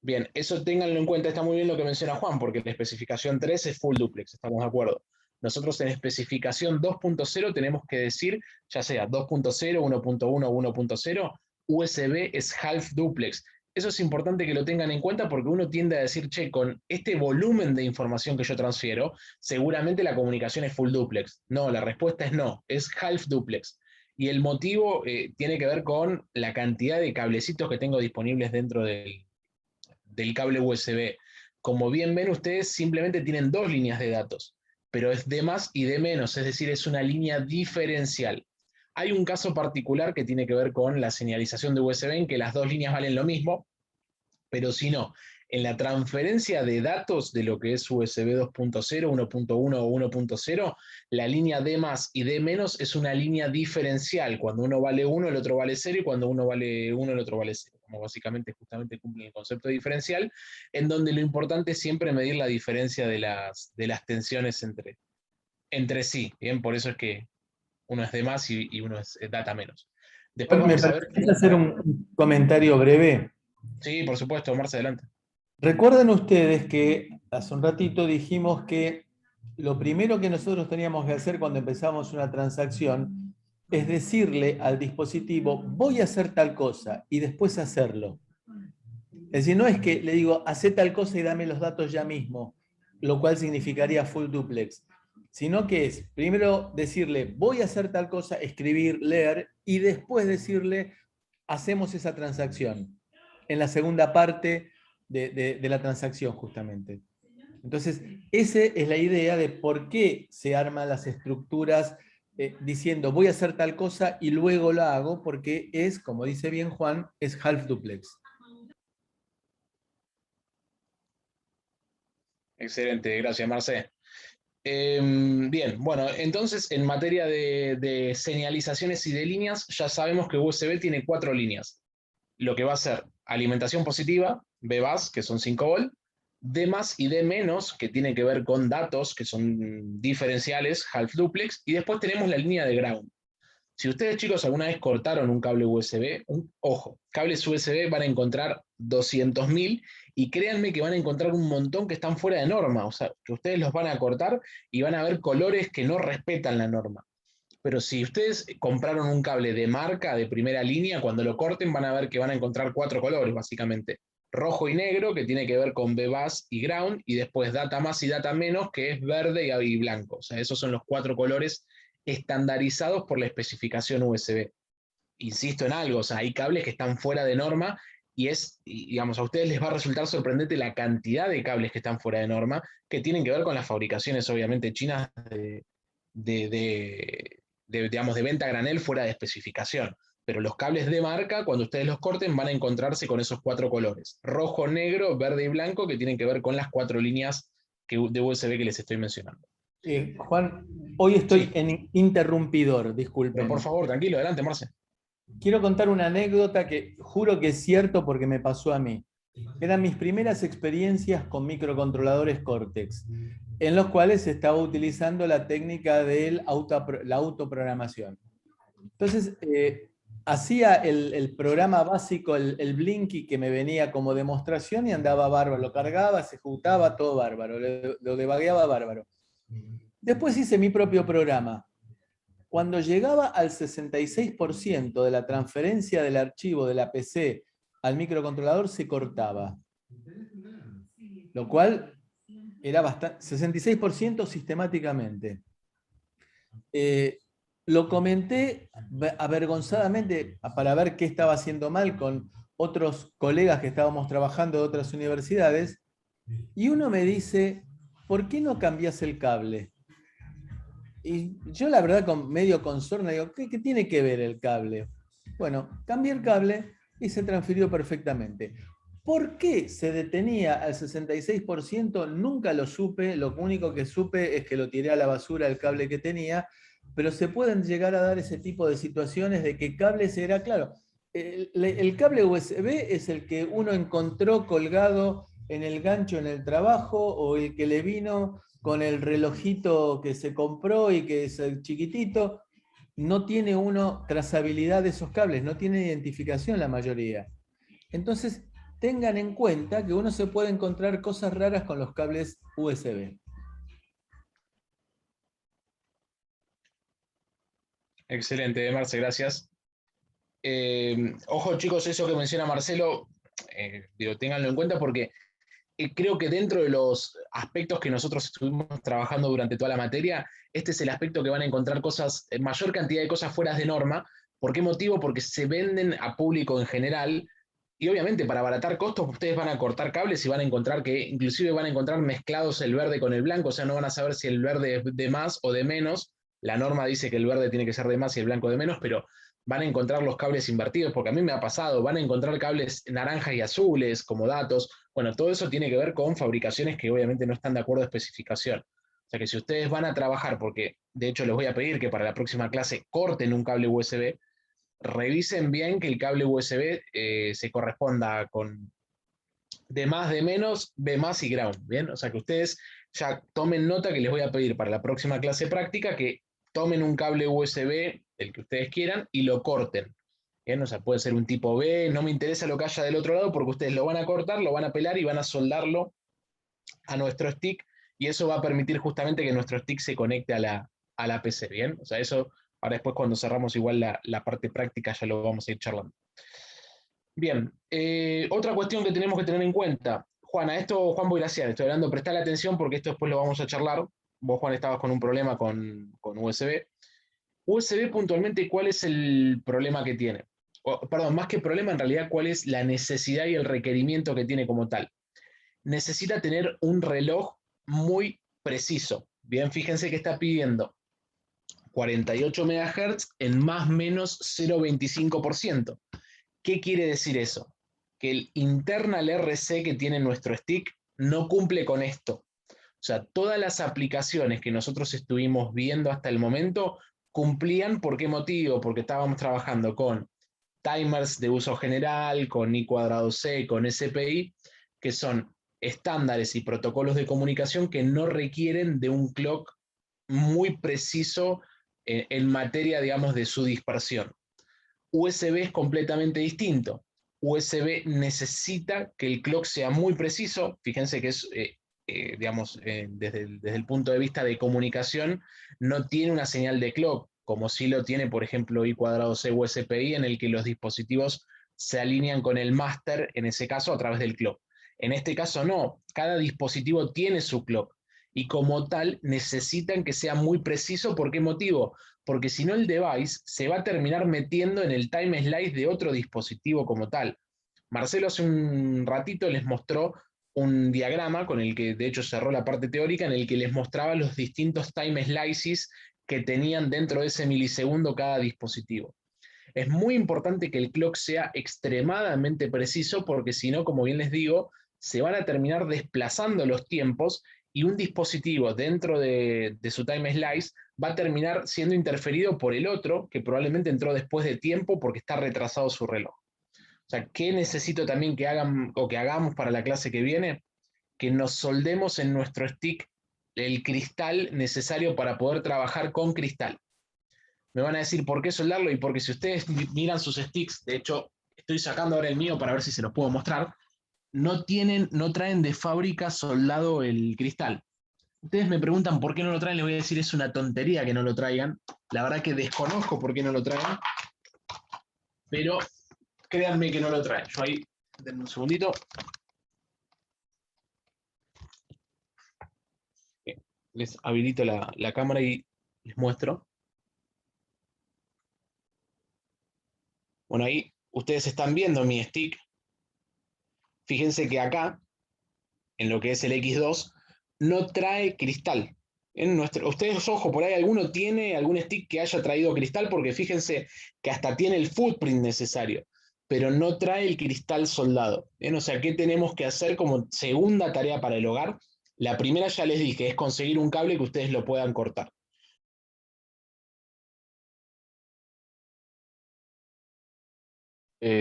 Bien, eso ténganlo en cuenta, está muy bien lo que menciona Juan, porque la especificación 3 es full duplex, estamos de acuerdo. Nosotros en especificación 2.0 tenemos que decir, ya sea 2.0, 1.1 o 1.0, USB es half duplex. Eso es importante que lo tengan en cuenta porque uno tiende a decir, che, con este volumen de información que yo transfiero, seguramente la comunicación es full duplex. No, la respuesta es no, es half duplex. Y el motivo tiene que ver con la cantidad de cablecitos que tengo disponibles dentro del cable USB. Como bien ven ustedes, simplemente tienen dos líneas de datos, pero es de más y de menos, es decir, es una línea diferencial. Hay un caso particular que tiene que ver con la señalización de USB en que las dos líneas valen lo mismo, pero si no, en la transferencia de datos de lo que es USB 2.0, 1.1 o 1.0, la línea D más y D menos es una línea diferencial. Cuando uno vale 1, el otro vale 0, y cuando uno vale 1, el otro vale 0. Como básicamente justamente cumplen el concepto diferencial, en donde lo importante es siempre medir la diferencia de las tensiones entre sí. Bien, por eso es que uno es D más y uno es data menos. Después ¿Me vamos a ver. permitís hacer un comentario breve? Sí, por supuesto, Marce, adelante. Recuerden ustedes que hace un ratito dijimos que lo primero que nosotros teníamos que hacer cuando empezamos una transacción es decirle al dispositivo, voy a hacer tal cosa, y después hacerlo. Es decir, no es que le digo, haz tal cosa y dame los datos ya mismo, lo cual significaría full duplex, sino que es primero decirle, voy a hacer tal cosa, escribir, leer, y después decirle, hacemos esa transacción, en la segunda parte de la transacción justamente. Entonces, esa es la idea de por qué se arman las estructuras diciendo voy a hacer tal cosa y luego lo hago, porque es, como dice bien Juan, es half duplex. Excelente, gracias, Marce. Bien, bueno, entonces en materia de señalizaciones y de líneas, ya sabemos que USB tiene 4 líneas. Lo que va a ser alimentación positiva, B-bus, que son 5 volt, D más y D menos, que tiene que ver con datos, que son diferenciales, half duplex, y después tenemos la línea de ground. Si ustedes, chicos, alguna vez cortaron un cable USB, ojo, cables USB van a encontrar 200.000 y créanme que van a encontrar un montón que están fuera de norma, o sea, que ustedes los van a cortar y van a ver colores que no respetan la norma. pero si ustedes compraron un cable de marca, de primera línea, cuando lo corten van a ver que van a encontrar 4 colores, básicamente. Rojo y negro, que tiene que ver con BBUS y ground, y después data más y data menos, que es verde y blanco. O sea, esos son los 4 colores estandarizados por la especificación USB. Insisto en algo, o sea, hay cables que están fuera de norma, y digamos, a ustedes les va a resultar sorprendente la cantidad de cables que están fuera de norma, que tienen que ver con las fabricaciones, obviamente, chinas digamos, de venta a granel fuera de especificación. Pero los cables de marca, cuando ustedes los corten, van a encontrarse con esos 4 colores: rojo, negro, verde y blanco, que tienen que ver con las 4 líneas de USB que les estoy mencionando. Juan, hoy estoy Sí. en interrumpidor, Pero disculpen. por favor, tranquilo, adelante, Marce. Quiero contar una anécdota que juro que es cierto porque me pasó a mí. Eran mis primeras experiencias con microcontroladores Cortex, en los cuales se estaba utilizando la técnica de la autoprogramación. Entonces, hacía el programa básico, el Blinky, que me venía como demostración, y andaba bárbaro. Lo cargaba, se ejecutaba, todo bárbaro, lo debagueaba bárbaro. Después hice mi propio programa. Cuando llegaba al 66% de la transferencia del archivo de la PC al microcontrolador, se cortaba. Lo cual era bastante, 66% sistemáticamente. Lo comenté avergonzadamente para ver qué estaba haciendo mal con otros colegas que estábamos trabajando de otras universidades, y uno me dice, ¿por qué no cambias el cable? Y yo la verdad medio con sorna digo, ¿qué tiene que ver el cable? Bueno, cambié el cable y se transfirió perfectamente. ¿Por qué se detenía al 66%? Nunca lo supe, lo único que supe es que lo tiré a la basura el cable que tenía, pero se pueden llegar a dar ese tipo de situaciones de que cables era, claro, el cable USB es el que uno encontró colgado en el gancho en el trabajo, o el que le vino con el relojito que se compró y que es el chiquitito. No tiene uno trazabilidad de esos cables, no tiene identificación la mayoría. Entonces, tengan en cuenta que uno se puede encontrar cosas raras con los cables USB. Excelente, Marce, gracias. Ojo, chicos, eso que menciona Marcelo, ténganlo en cuenta, porque creo que dentro de los aspectos que nosotros estuvimos trabajando durante toda la materia, este es el aspecto que van a encontrar mayor cantidad de cosas fuera de norma. ¿Por qué motivo? Porque se venden a público en general, y obviamente para abaratar costos ustedes van a cortar cables y van a encontrar que inclusive van a encontrar mezclados el verde con el blanco, o sea, no van a saber si el verde es de más o de menos. La norma dice que el verde tiene que ser de más y el blanco de menos, pero van a encontrar los cables invertidos, porque a mí me ha pasado, van a encontrar cables naranjas y azules como datos. Bueno, todo eso tiene que ver con fabricaciones que obviamente no están de acuerdo a especificación. O sea que si ustedes van a trabajar, porque de hecho les voy a pedir que para la próxima clase corten un cable USB, revisen bien que el cable USB se corresponda con de más, de menos, B más y ground, ¿bien? O sea que ustedes ya tomen nota que les voy a pedir para la próxima clase práctica que tomen un cable USB, el que ustedes quieran, y lo corten. ¿Bien? O sea, puede ser un tipo B, no me interesa lo que haya del otro lado, porque ustedes lo van a cortar, lo van a pelar y van a soldarlo a nuestro stick, y eso va a permitir justamente que nuestro stick se conecte a la PC, ¿bien? O sea, eso, ahora después cuando cerramos igual la parte práctica ya lo vamos a ir charlando. Bien, otra cuestión que tenemos que tener en cuenta, Juan, a esto, Juan Boiracian, estoy hablando, prestale atención porque esto después lo vamos a charlar. Vos, Juan, estabas con un problema con USB. USB puntualmente, ¿cuál es el problema que tiene? Perdón, más que problema, en realidad, ¿cuál es la necesidad y el requerimiento que tiene como tal? Necesita tener un reloj muy preciso. Bien, fíjense que está pidiendo 48 MHz en más o menos 0,25%. ¿Qué quiere decir eso? Que el internal RC que tiene nuestro stick no cumple con esto. O sea, todas las aplicaciones que nosotros estuvimos viendo hasta el momento cumplían. ¿Por qué motivo? Porque estábamos trabajando con timers de uso general, con I²C, con SPI, que son estándares y protocolos de comunicación que no requieren de un clock muy preciso en materia, digamos, de su dispersión. USB es completamente distinto. USB necesita que el clock sea muy preciso. Fíjense que es, digamos, desde el punto de vista de comunicación, no tiene una señal de clock, como sí lo tiene, por ejemplo, I²C o SPI, en el que los dispositivos se alinean con el máster, en ese caso a través del clock. En este caso no, cada dispositivo tiene su clock y como tal necesitan que sea muy preciso. ¿Por qué motivo? Porque si no el device se va a terminar metiendo en el time slice de otro dispositivo como tal. Marcelo hace un ratito les mostró un diagrama con el que de hecho cerró la parte teórica, en el que les mostraba los distintos time slices que tenían dentro de ese milisegundo cada dispositivo. Es muy importante que el clock sea extremadamente preciso, porque si no, como bien les digo, se van a terminar desplazando los tiempos y un dispositivo dentro de su time slice va a terminar siendo interferido por el otro, que probablemente entró después de tiempo porque está retrasado su reloj. O sea, ¿qué necesito también que hagan o que hagamos para la clase que viene? Que nos soldemos en nuestro stick el cristal necesario para poder trabajar con cristal. Me van a decir por qué soldarlo, y porque si ustedes miran sus sticks, de hecho, estoy sacando ahora el mío para ver si se los puedo mostrar, no traen de fábrica soldado el cristal. Ustedes me preguntan por qué no lo traen, les voy a decir, es una tontería que no lo traigan. La verdad que desconozco por qué no lo traen, pero créanme que no lo traen. Yo ahí, denme un segundito. Les habilito la cámara y les muestro. Bueno, ahí ustedes están viendo mi stick. Fíjense que acá, en lo que es el X2, no trae cristal. Ustedes, ojo, por ahí alguno tiene algún stick que haya traído cristal, porque fíjense que hasta tiene el footprint necesario, pero no trae el cristal soldado. O sea, ¿qué tenemos que hacer como segunda tarea para el hogar? La primera ya les dije, es conseguir un cable que ustedes lo puedan cortar.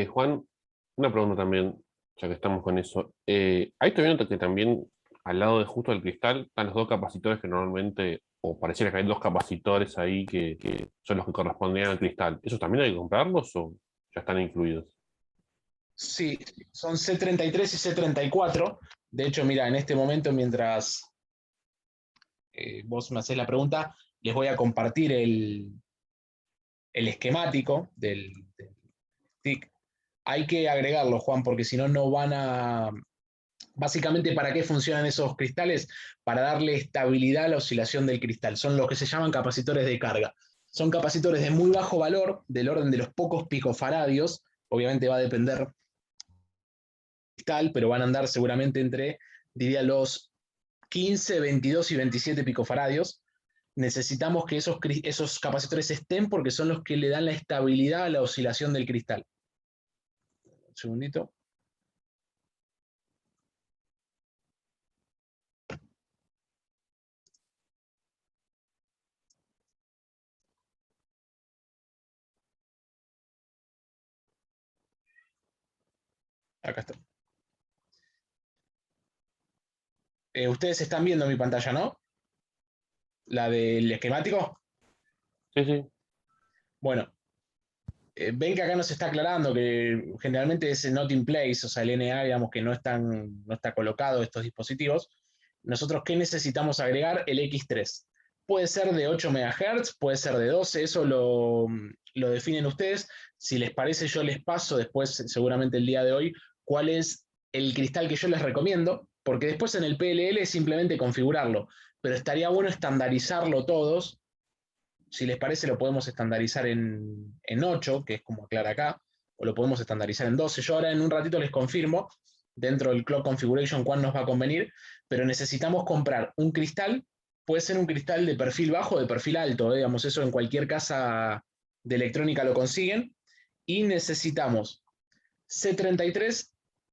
Juan, una pregunta también, ya que estamos con eso. Ahí estoy viendo que también al lado de justo del cristal están los dos capacitores que normalmente, o pareciera que hay dos capacitores ahí que son los que correspondían al cristal. ¿Esos también hay que comprarlos o ya están incluidos? Sí, son C33 y C34. De hecho, mira, en este momento, mientras vos me hacés la pregunta, les voy a compartir el esquemático del stick. Hay que agregarlo, Juan, porque si no, no van a... Básicamente, ¿para qué funcionan esos cristales? Para darle estabilidad a la oscilación del cristal. Son los que se llaman capacitores de carga. Son capacitores de muy bajo valor, del orden de los pocos picofaradios. Obviamente va a depender del cristal, pero van a andar seguramente entre, diría, los 15, 22 y 27 picofaradios. Necesitamos que esos capacitores estén, porque son los que le dan la estabilidad a la oscilación del cristal. Un segundito. Acá está. Ustedes están viendo mi pantalla, ¿no? La del esquemático. Sí, sí. Bueno, ven que acá nos está aclarando que generalmente es not in place, o sea, el NA, digamos que no está colocado estos dispositivos. Nosotros, ¿qué necesitamos agregar? El X3. Puede ser de 8 MHz, puede ser de 12, eso lo definen ustedes. Si les parece, yo les paso después, seguramente el día de hoy, cuál es el cristal que yo les recomiendo, porque después en el PLL es simplemente configurarlo, pero estaría bueno estandarizarlo todos. Si les parece, lo podemos estandarizar en 8, que es como aclara acá, o lo podemos estandarizar en 12. Yo ahora en un ratito les confirmo, dentro del Clock Configuration, cuál nos va a convenir, pero necesitamos comprar un cristal. Puede ser un cristal de perfil bajo o de perfil alto, digamos, eso en cualquier casa de electrónica lo consiguen. Y necesitamos C33,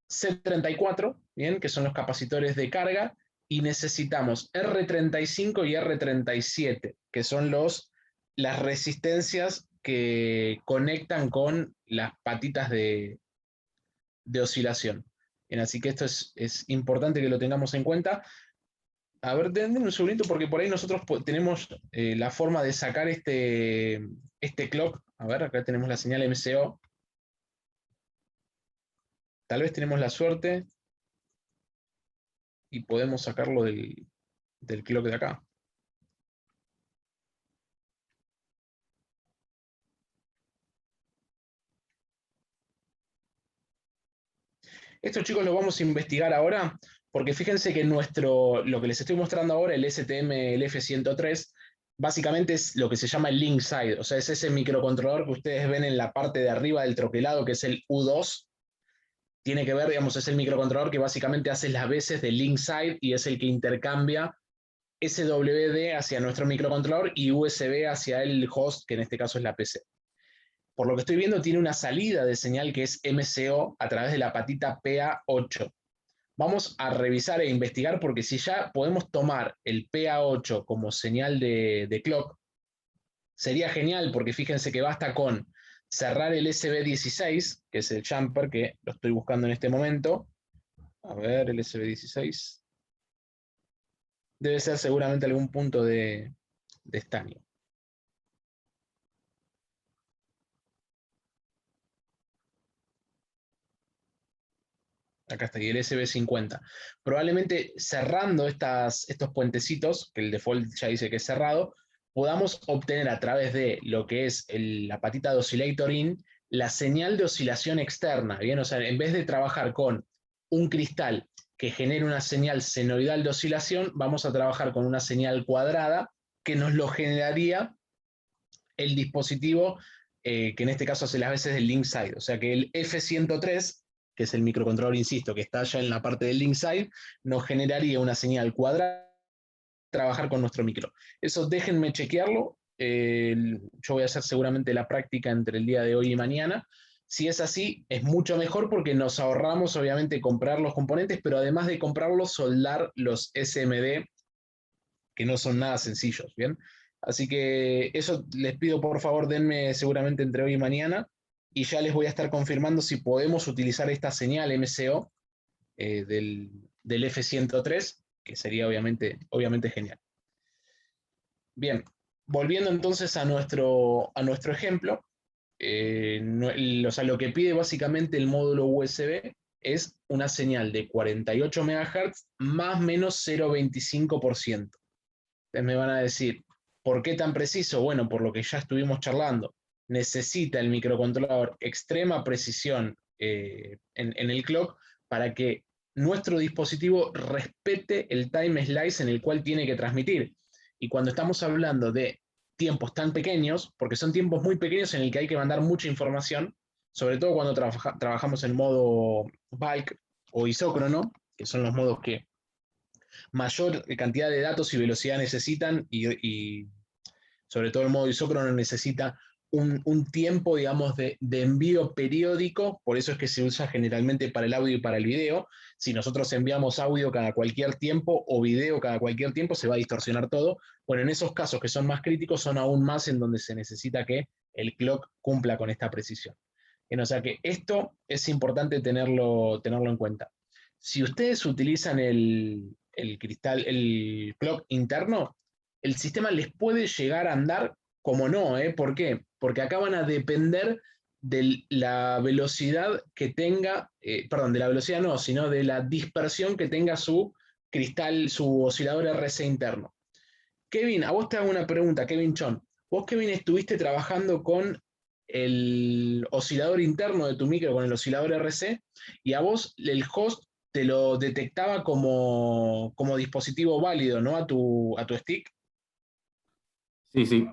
C34, ¿bien? Que son los capacitores de carga, y necesitamos R35 y R37, que son las resistencias que conectan con las patitas de oscilación. Bien, así que esto es importante que lo tengamos en cuenta. A ver, denme un segundito, porque por ahí nosotros tenemos la forma de sacar este clock. A ver, acá tenemos la señal MCO. Tal vez tenemos la suerte y podemos sacarlo del clock de acá. Esto, chicos, lo vamos a investigar ahora, porque fíjense que lo que les estoy mostrando ahora, el STM, el F103, básicamente es lo que se llama el link side, o sea, es ese microcontrolador que ustedes ven en la parte de arriba del troquelado, que es el U2. Tiene que ver, digamos, es el microcontrolador que básicamente hace las veces de link side y es el que intercambia SWD hacia nuestro microcontrolador y USB hacia el host, que en este caso es la PC. Por lo que estoy viendo, tiene una salida de señal que es MCO a través de la patita PA8. Vamos a revisar e investigar, porque si ya podemos tomar el PA8 como señal de clock, sería genial, porque fíjense que basta con cerrar el SB16, que es el jumper, que lo estoy buscando en este momento. A ver, el SB16. Debe ser seguramente algún punto de estaño. Acá está, y el SB50. Probablemente cerrando estos puentecitos, que el default ya dice que es cerrado, podamos obtener a través de lo que es la patita de oscillator in, la señal de oscilación externa. ¿Bien? O sea, en vez de trabajar con un cristal que genere una señal senoidal de oscilación, vamos a trabajar con una señal cuadrada que nos lo generaría el dispositivo que en este caso hace las veces del link side. O sea que el F103, que es el microcontrolador, insisto, que está allá en la parte del link side, nos generaría una señal cuadrada para trabajar con nuestro micro. Eso déjenme chequearlo. Yo voy a hacer seguramente la práctica entre el día de hoy y mañana. Si es así, es mucho mejor porque nos ahorramos, obviamente, comprar los componentes, pero además de comprarlos, soldar los SMD, que no son nada sencillos, ¿bien? Así que eso les pido, por favor, denme seguramente entre hoy y mañana, y ya les voy a estar confirmando si podemos utilizar esta señal MCO del F103, que sería obviamente genial. Bien, volviendo entonces a nuestro ejemplo, o sea, lo que pide básicamente el módulo USB es una señal de 48 MHz más menos 0,25%. Ustedes me van a decir, ¿por qué tan preciso? Bueno, por lo que ya estuvimos charlando. Necesita el microcontrolador extrema precisión en el clock para que nuestro dispositivo respete el time slice en el cual tiene que transmitir. Y cuando estamos hablando de tiempos tan pequeños, porque son tiempos muy pequeños en el que hay que mandar mucha información, sobre todo cuando trabajamos en modo bulk o isócrono, que son los modos que mayor cantidad de datos y velocidad necesitan, y sobre todo el modo isócrono necesita un tiempo, digamos, de envío periódico. Por eso es que se usa generalmente para el audio y para el video. Si nosotros enviamos audio cada cualquier tiempo o video cada cualquier tiempo, se va a distorsionar todo. Bueno, en esos casos que son más críticos, son aún más en donde se necesita que el clock cumpla con esta precisión. O sea que esto es importante tenerlo en cuenta. Si ustedes utilizan el cristal, el clock interno, el sistema les puede llegar a andar como no, ¿eh? ¿Por qué? Porque acá van a depender de la velocidad que tenga, perdón, de la velocidad no, sino de la dispersión que tenga su cristal, su oscilador RC interno. Kevin, a vos te hago una pregunta, Kevin Chon. Vos, Kevin, estuviste trabajando con el oscilador interno de tu micro, con el oscilador RC, y a vos el host te lo detectaba como dispositivo válido, ¿no? A tu stick. Sí, sí.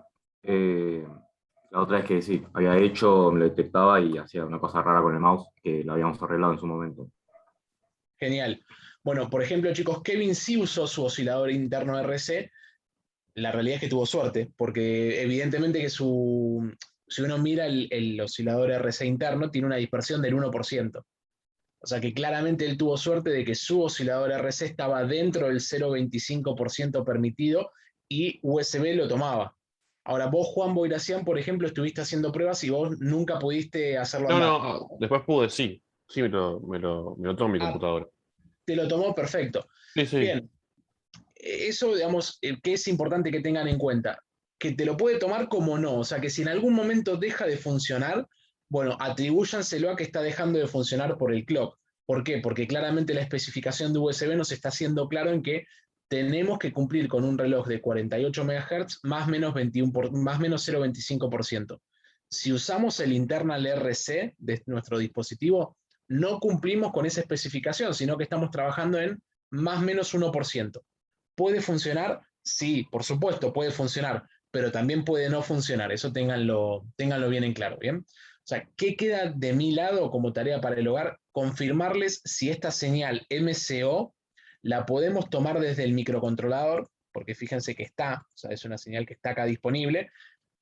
La otra vez que sí, había hecho, me lo detectaba y hacía una cosa rara con el mouse que lo habíamos arreglado en su momento. Genial. Bueno, por ejemplo, chicos, Kevin sí usó su oscilador interno RC. La realidad es que tuvo suerte, porque evidentemente que si uno mira el oscilador RC interno, tiene una dispersión del 1%. O sea que claramente él tuvo suerte de que su oscilador RC estaba dentro del 0,25% permitido y USB lo tomaba. Ahora, vos, Juan Boiracián, por ejemplo, estuviste haciendo pruebas y vos nunca pudiste hacerlo andar. No, después pude, sí. Sí, me lo tomó mi computadora. Te lo tomó perfecto. Sí, sí. Bien. Eso, digamos, que es importante que tengan en cuenta. Que te lo puede tomar como no. O sea, que si en algún momento deja de funcionar, bueno, atribúyanselo a que está dejando de funcionar por el clock. ¿Por qué? Porque claramente la especificación de USB nos está haciendo claro en que tenemos que cumplir con un reloj de 48 MHz más menos 0,25%. Si usamos el internal RC de nuestro dispositivo, no cumplimos con esa especificación, sino que estamos trabajando en más o menos 1%. ¿Puede funcionar? Sí, por supuesto, puede funcionar, pero también puede no funcionar. Eso ténganlo bien en claro, ¿bien? O sea, ¿qué queda de mi lado como tarea para el hogar? Confirmarles si esta señal MCO la podemos tomar desde el microcontrolador, porque fíjense que está, o sea, es una señal que está acá disponible,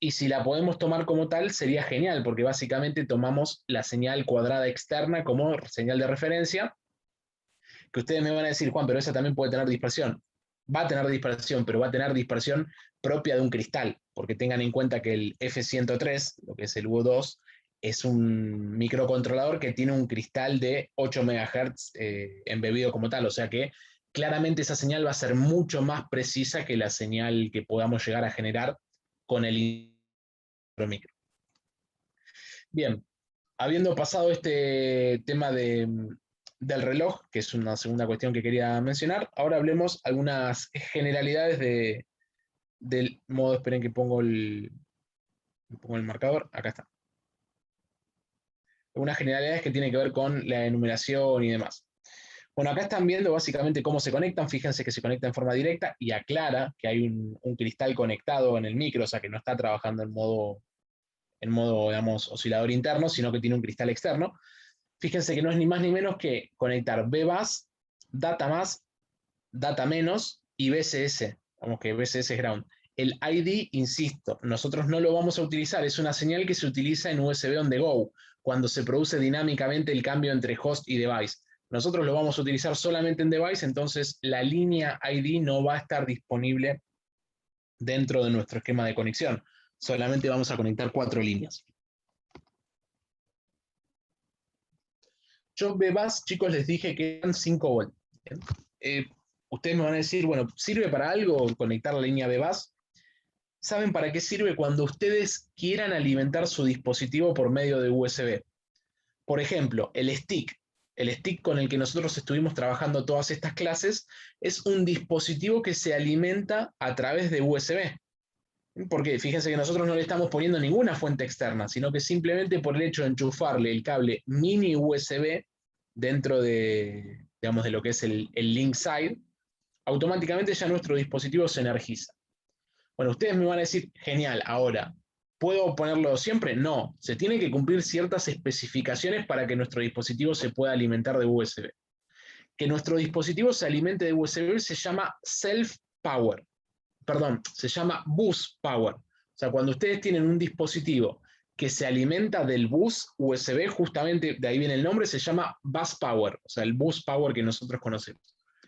y si la podemos tomar como tal sería genial, porque básicamente tomamos la señal cuadrada externa como señal de referencia, que ustedes me van a decir, Juan, pero esa también puede tener dispersión. Va a tener dispersión, pero va a tener dispersión propia de un cristal, porque tengan en cuenta que el F103, lo que es el U2, es un microcontrolador que tiene un cristal de 8 MHz embebido como tal, o sea que claramente esa señal va a ser mucho más precisa que la señal que podamos llegar a generar con el micro. Bien, habiendo pasado este tema del reloj, que es una segunda cuestión que quería mencionar, ahora hablemos algunas generalidades del modo, esperen que pongo el marcador, acá está. Algunas generalidades que tienen que ver con la enumeración y demás. Bueno, acá están viendo básicamente cómo se conectan, fíjense que se conecta en forma directa y aclara que hay un cristal conectado en el micro, o sea que no está trabajando en modo, digamos, oscilador interno, sino que tiene un cristal externo. Fíjense que no es ni más ni menos que conectar BBUS, data más, data menos y BCS. Vamos que BCS es ground. El ID, insisto, nosotros no lo vamos a utilizar, es una señal que se utiliza en USB on the go, cuando se produce dinámicamente el cambio entre host y device. Nosotros lo vamos a utilizar solamente en device, entonces la línea ID no va a estar disponible dentro de nuestro esquema de conexión. Solamente vamos a conectar 4 líneas. Yo BBUS, chicos, les dije que eran 5 volts. Ustedes me van a decir, bueno, ¿sirve para algo conectar la línea BBUS? ¿Saben para qué sirve? Cuando ustedes quieran alimentar su dispositivo por medio de USB. Por ejemplo, el stick con el que nosotros estuvimos trabajando todas estas clases, es un dispositivo que se alimenta a través de USB. Porque fíjense que nosotros no le estamos poniendo ninguna fuente externa, sino que simplemente por el hecho de enchufarle el cable mini USB dentro de, digamos, de lo que es el link side, automáticamente ya nuestro dispositivo se energiza. Bueno, ustedes me van a decir, genial, ahora, ¿puedo ponerlo siempre? No, se tienen que cumplir ciertas especificaciones para que nuestro dispositivo se pueda alimentar de USB. Que nuestro dispositivo se alimente de USB se llama self-power. Perdón, se llama bus power. O sea, cuando ustedes tienen un dispositivo que se alimenta del bus USB, justamente de ahí viene el nombre, se llama bus power, o sea, el bus power que nosotros conocemos.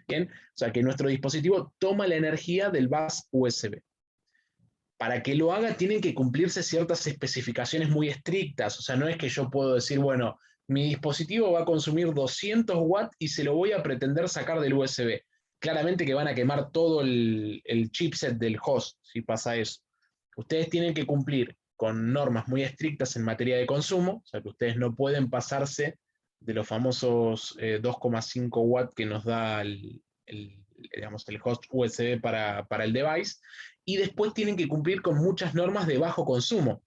¿Bien? O sea, que nuestro dispositivo toma la energía del bus USB. Para que lo haga tienen que cumplirse ciertas especificaciones muy estrictas, o sea, no es que yo puedo decir, bueno, mi dispositivo va a consumir 200 watts y se lo voy a pretender sacar del USB. Claramente que van a quemar todo el chipset del host si pasa eso. Ustedes tienen que cumplir con normas muy estrictas en materia de consumo, o sea que ustedes no pueden pasarse de los famosos 2,5 watts que nos da digamos, el host USB para el device, y después tienen que cumplir con muchas normas de bajo consumo.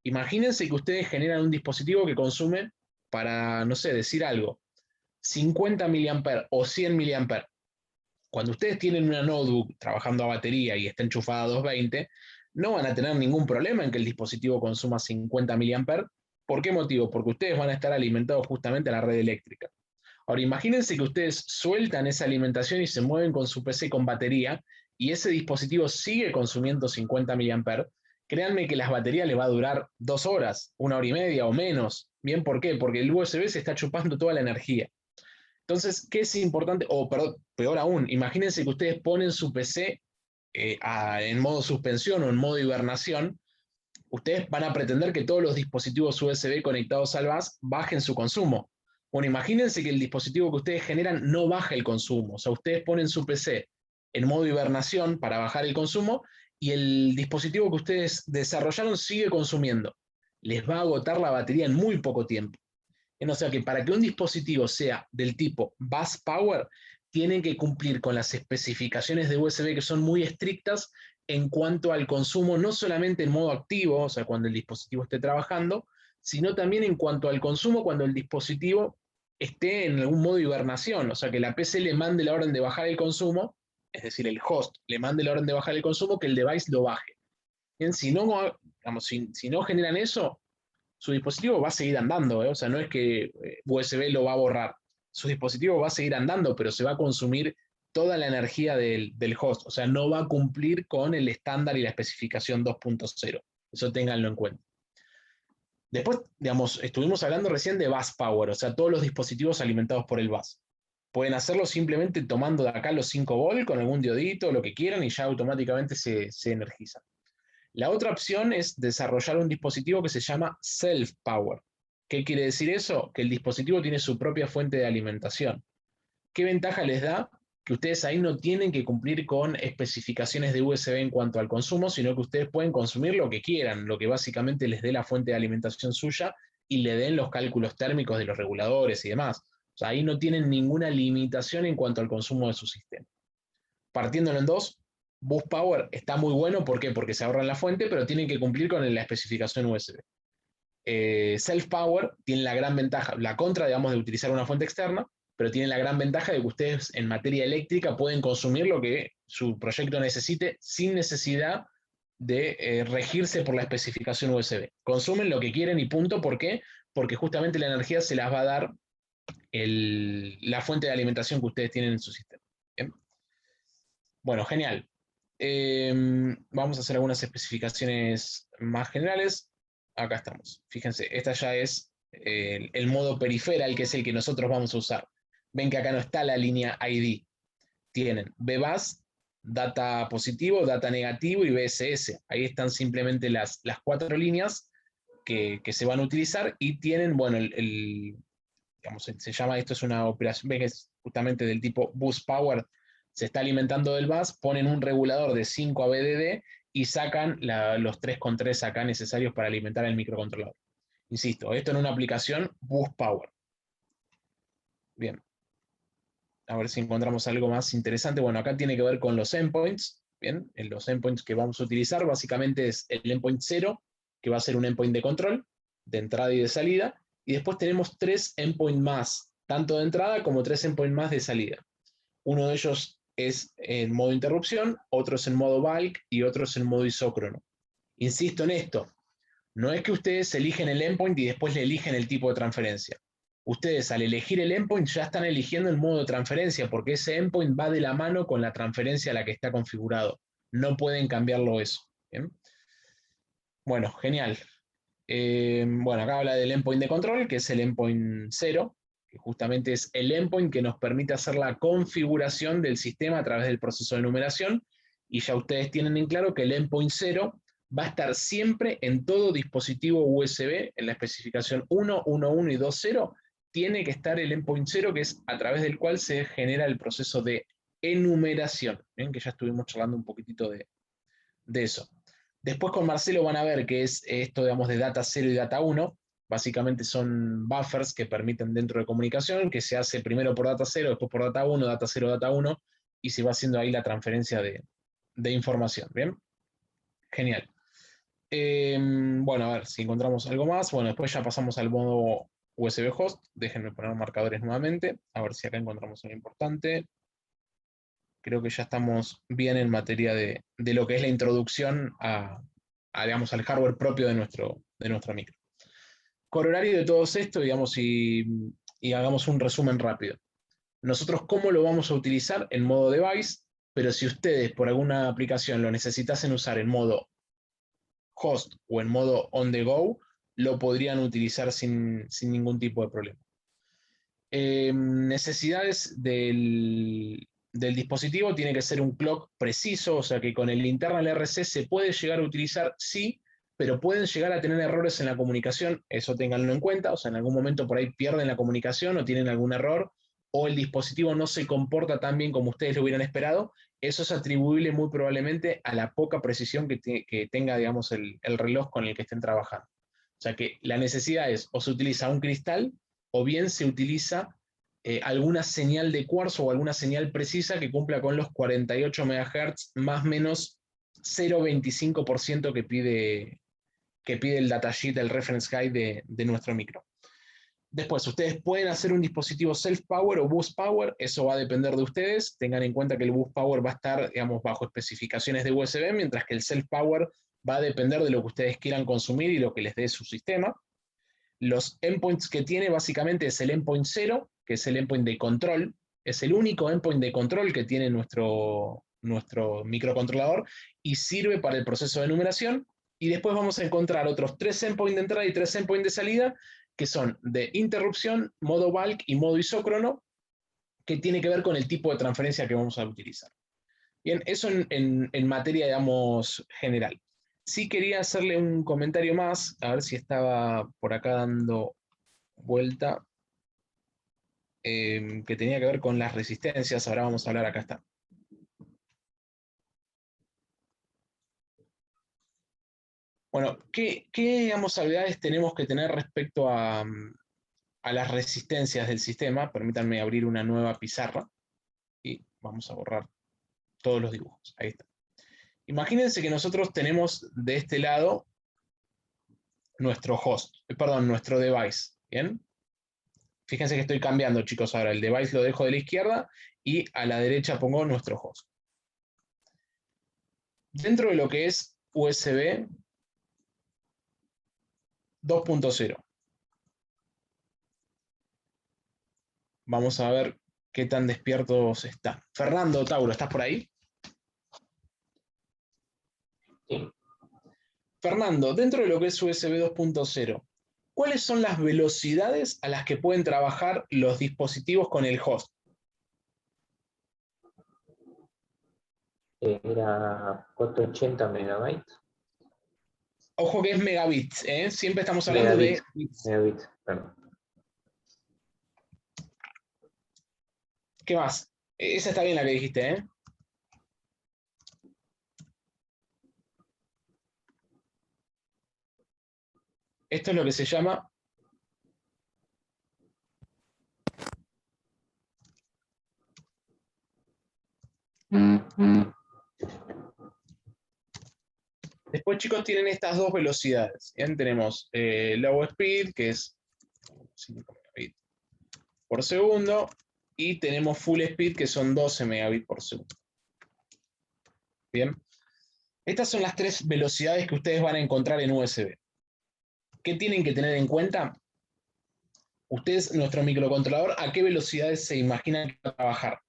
Imagínense que ustedes generan un dispositivo que consume, para, no sé, decir algo, 50 mA o 100 mA. Cuando ustedes tienen una notebook trabajando a batería y está enchufada a 220, no van a tener ningún problema en que el dispositivo consuma 50 mA. ¿Por qué motivo? Porque ustedes van a estar alimentados justamente a la red eléctrica. Ahora, imagínense que ustedes sueltan esa alimentación y se mueven con su PC con batería y ese dispositivo sigue consumiendo 50 mA. Créanme que las baterías les va a durar 2 horas, 1 hora y media o menos. ¿Bien? ¿Por qué? Porque el USB se está chupando toda la energía. Entonces, ¿qué es importante? Perdón, peor aún, imagínense que ustedes ponen su PC en modo suspensión o en modo hibernación. Ustedes van a pretender que todos los dispositivos USB conectados al bus bajen su consumo. Bueno, imagínense que el dispositivo que ustedes generan no baja el consumo. O sea, ustedes ponen su PC en modo hibernación para bajar el consumo y el dispositivo que ustedes desarrollaron sigue consumiendo. Les va a agotar la batería en muy poco tiempo. O sea que para que un dispositivo sea del tipo bus power, tienen que cumplir con las especificaciones de USB que son muy estrictas en cuanto al consumo, no solamente en modo activo, o sea, cuando el dispositivo esté trabajando, sino también en cuanto al consumo cuando el dispositivo esté en algún modo de hibernación, o sea, que la PC le mande la orden de bajar el consumo, es decir, el host le mande la orden de bajar el consumo, que el device lo baje. Bien, si no, digamos, si no generan eso, su dispositivo va a seguir andando, ¿eh? O sea, no es que USB lo va a borrar. Su dispositivo va a seguir andando, pero se va a consumir toda la energía del host. O sea, no va a cumplir con el estándar y la especificación 2.0. Eso ténganlo en cuenta. Después, digamos, estuvimos hablando recién de bus power, o sea, todos los dispositivos alimentados por el bus. Pueden hacerlo simplemente tomando de acá los 5 volt con algún diodito, lo que quieran, y ya automáticamente se energizan. La otra opción es desarrollar un dispositivo que se llama self-power. ¿Qué quiere decir eso? Que el dispositivo tiene su propia fuente de alimentación. ¿Qué ventaja les da? Que ustedes ahí no tienen que cumplir con especificaciones de USB en cuanto al consumo, sino que ustedes pueden consumir lo que quieran, lo que básicamente les dé la fuente de alimentación suya y le den los cálculos térmicos de los reguladores y demás. O sea, ahí no tienen ninguna limitación en cuanto al consumo de su sistema. Partiéndolo en dos, Bus Power está muy bueno, ¿por qué? Porque se ahorran la fuente, pero tienen que cumplir con la especificación USB. Self Power tiene la gran ventaja, la contra, digamos, de utilizar una fuente externa, pero tiene la gran ventaja de que ustedes en materia eléctrica pueden consumir lo que su proyecto necesite sin necesidad de regirse por la especificación USB. Consumen lo que quieren y punto. ¿Por qué? Porque justamente la energía se las va a dar la fuente de alimentación que ustedes tienen en su sistema. ¿Bien? Bueno, genial. Vamos a hacer algunas especificaciones más generales. Acá estamos. Fíjense, esta ya es el modo peripheral, que es el que nosotros vamos a usar. Ven que acá no está la línea ID. Tienen BBUS, data positivo, data negativo y BSS. Ahí están simplemente las 4 líneas que se van a utilizar y tienen, bueno, digamos, se llama, esto es una operación, ven que es justamente del tipo Bus Power. Se está alimentando del bus, ponen un regulador de 5 a BDD y sacan los 3,3 acá necesarios para alimentar el microcontrolador. Insisto, esto en una aplicación Bus Power. Bien. A ver si encontramos algo más interesante. Bueno, acá tiene que ver con los endpoints. Bien, en los endpoints que vamos a utilizar básicamente es el endpoint 0, que va a ser un endpoint de control, de entrada y de salida. Y después tenemos 3 endpoints más, tanto de entrada como 3 endpoints más de salida. Uno de ellos es en modo interrupción, otro es en modo bulk y otro es en modo isócrono. Insisto en esto, no es que ustedes eligen el endpoint y después le eligen el tipo de transferencia. Ustedes al elegir el endpoint ya están eligiendo el modo de transferencia porque ese endpoint va de la mano con la transferencia a la que está configurado. No pueden cambiarlo eso. ¿Bien? Bueno, genial. Bueno, acá habla del endpoint de control, que es el endpoint 0, que justamente es el endpoint que nos permite hacer la configuración del sistema a través del proceso de numeración, y ya ustedes tienen en claro que el endpoint 0 va a estar siempre en todo dispositivo USB, en la especificación 1, 1.1 y 2.0, tiene que estar el endpoint 0, que es a través del cual se genera el proceso de enumeración. ¿Ven? Que ya estuvimos charlando un poquitito de eso. Después con Marcelo van a ver que es esto, digamos, de data 0 y data 1. Básicamente son buffers que permiten dentro de comunicación, que se hace primero por data 0, después por data 1, data 0, data 1, y se va haciendo ahí la transferencia de información. ¿Bien? Genial. Bueno, a ver si encontramos algo más. Bueno, después ya pasamos al modo USB host. Déjenme poner marcadores nuevamente, a ver si acá encontramos algo importante. Creo que ya estamos bien en materia de lo que es la introducción digamos, al hardware propio de nuestra micro. Corolario de todo esto, digamos, y hagamos un resumen rápido. Nosotros, ¿cómo lo vamos a utilizar? En modo device, pero si ustedes por alguna aplicación lo necesitasen usar en modo host o en modo on the go, lo podrían utilizar sin ningún tipo de problema. Necesidades del dispositivo tiene que ser un clock preciso, o sea que con el internal RC se puede llegar a utilizar, sí, pero pueden llegar a tener errores en la comunicación, eso ténganlo en cuenta, o sea, en algún momento por ahí pierden la comunicación o tienen algún error, o el dispositivo no se comporta tan bien como ustedes lo hubieran esperado. Eso es atribuible muy probablemente a la poca precisión que tenga, digamos, el reloj con el que estén trabajando. O sea que la necesidad es, o se utiliza un cristal, o bien se utiliza alguna señal de cuarzo o alguna señal precisa que cumpla con los 48 MHz más o menos 0,25% que pide el datasheet, el reference guide de nuestro micro. Después, ustedes pueden hacer un dispositivo self-power o boost power, eso va a depender de ustedes. Tengan en cuenta que el boost power va a estar, digamos, bajo especificaciones de USB, mientras que el self-power va a depender de lo que ustedes quieran consumir y lo que les dé su sistema. Los endpoints que tiene básicamente es el endpoint 0, que es el endpoint de control. Es el único endpoint de control que tiene nuestro microcontrolador y sirve para el proceso de numeración. Y después vamos a encontrar otros 3 endpoints de entrada y 3 endpoints de salida, que son de interrupción, modo bulk y modo isócrono, que tiene que ver con el tipo de transferencia que vamos a utilizar. Bien, eso en materia, digamos, general. Sí quería hacerle un comentario más, a ver si estaba por acá dando vuelta, que tenía que ver con las resistencias. Ahora vamos a hablar, acá está. Bueno, ¿qué digamos, salvedades tenemos que tener respecto a las resistencias del sistema? Permítanme abrir una nueva pizarra y vamos a borrar todos los dibujos. Ahí está. Imagínense que nosotros tenemos de este lado nuestro host, perdón, nuestro device, ¿bien? Fíjense que estoy cambiando, chicos, ahora el device lo dejo de la izquierda y a la derecha pongo nuestro host. Dentro de lo que es USB 2.0, vamos a ver qué tan despiertos están. Fernando, Tauro, ¿estás por ahí? Sí. Fernando, dentro de lo que es USB 2.0, ¿cuáles son las velocidades a las que pueden trabajar los dispositivos con el host? Era 480 megabytes. Ojo que es megabits, ¿eh? Siempre estamos hablando de bits. Megabits, perdón. ¿Qué más? Esa está bien la que dijiste, ¿eh? Esto es lo que se llama después, chicos, tienen estas dos velocidades. ¿Bien? Tenemos low speed, que es 5 megabits por segundo, y tenemos full speed, que son 12 megabits por segundo. Bien. Estas son las 3 velocidades que ustedes van a encontrar en USB. ¿Qué tienen que tener en cuenta? Ustedes, nuestro microcontrolador, ¿a qué velocidades se imaginan que va a trabajar?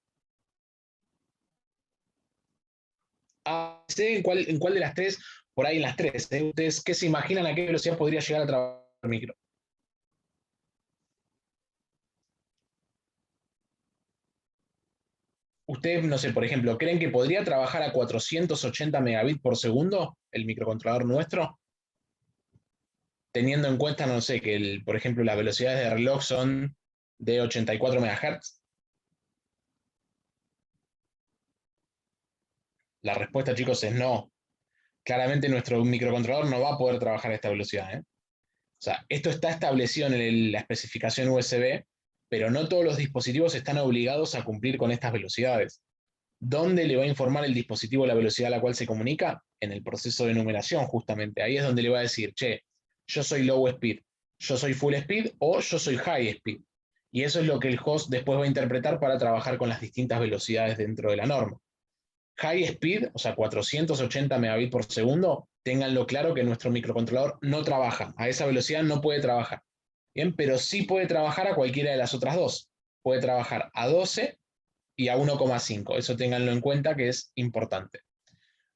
¿En cuál de las 3? Por ahí en las 3. ¿Eh? ¿Ustedes qué se imaginan a qué velocidad podría llegar a trabajar el micro? Ustedes, no sé, por ejemplo, ¿creen que podría trabajar a 480 megabits por segundo el microcontrolador nuestro? Teniendo en cuenta, no sé, que, por ejemplo, las velocidades de reloj son de 84 MHz. La respuesta, chicos, es no. Claramente nuestro microcontrolador no va a poder trabajar a esta velocidad, ¿eh? O sea, esto está establecido en la especificación USB, pero no todos los dispositivos están obligados a cumplir con estas velocidades. ¿Dónde le va a informar el dispositivo la velocidad a la cual se comunica? En el proceso de numeración, justamente. Ahí es donde le va a decir, che, yo soy low speed, yo soy full speed o yo soy high speed. Y eso es lo que el host después va a interpretar para trabajar con las distintas velocidades dentro de la norma. High speed, o sea, 480 megabits por segundo, ténganlo claro que nuestro microcontrolador no trabaja. A esa velocidad no puede trabajar. Bien, pero sí puede trabajar a cualquiera de las otras dos. Puede trabajar a 12 y a 1,5. Eso ténganlo en cuenta, que es importante.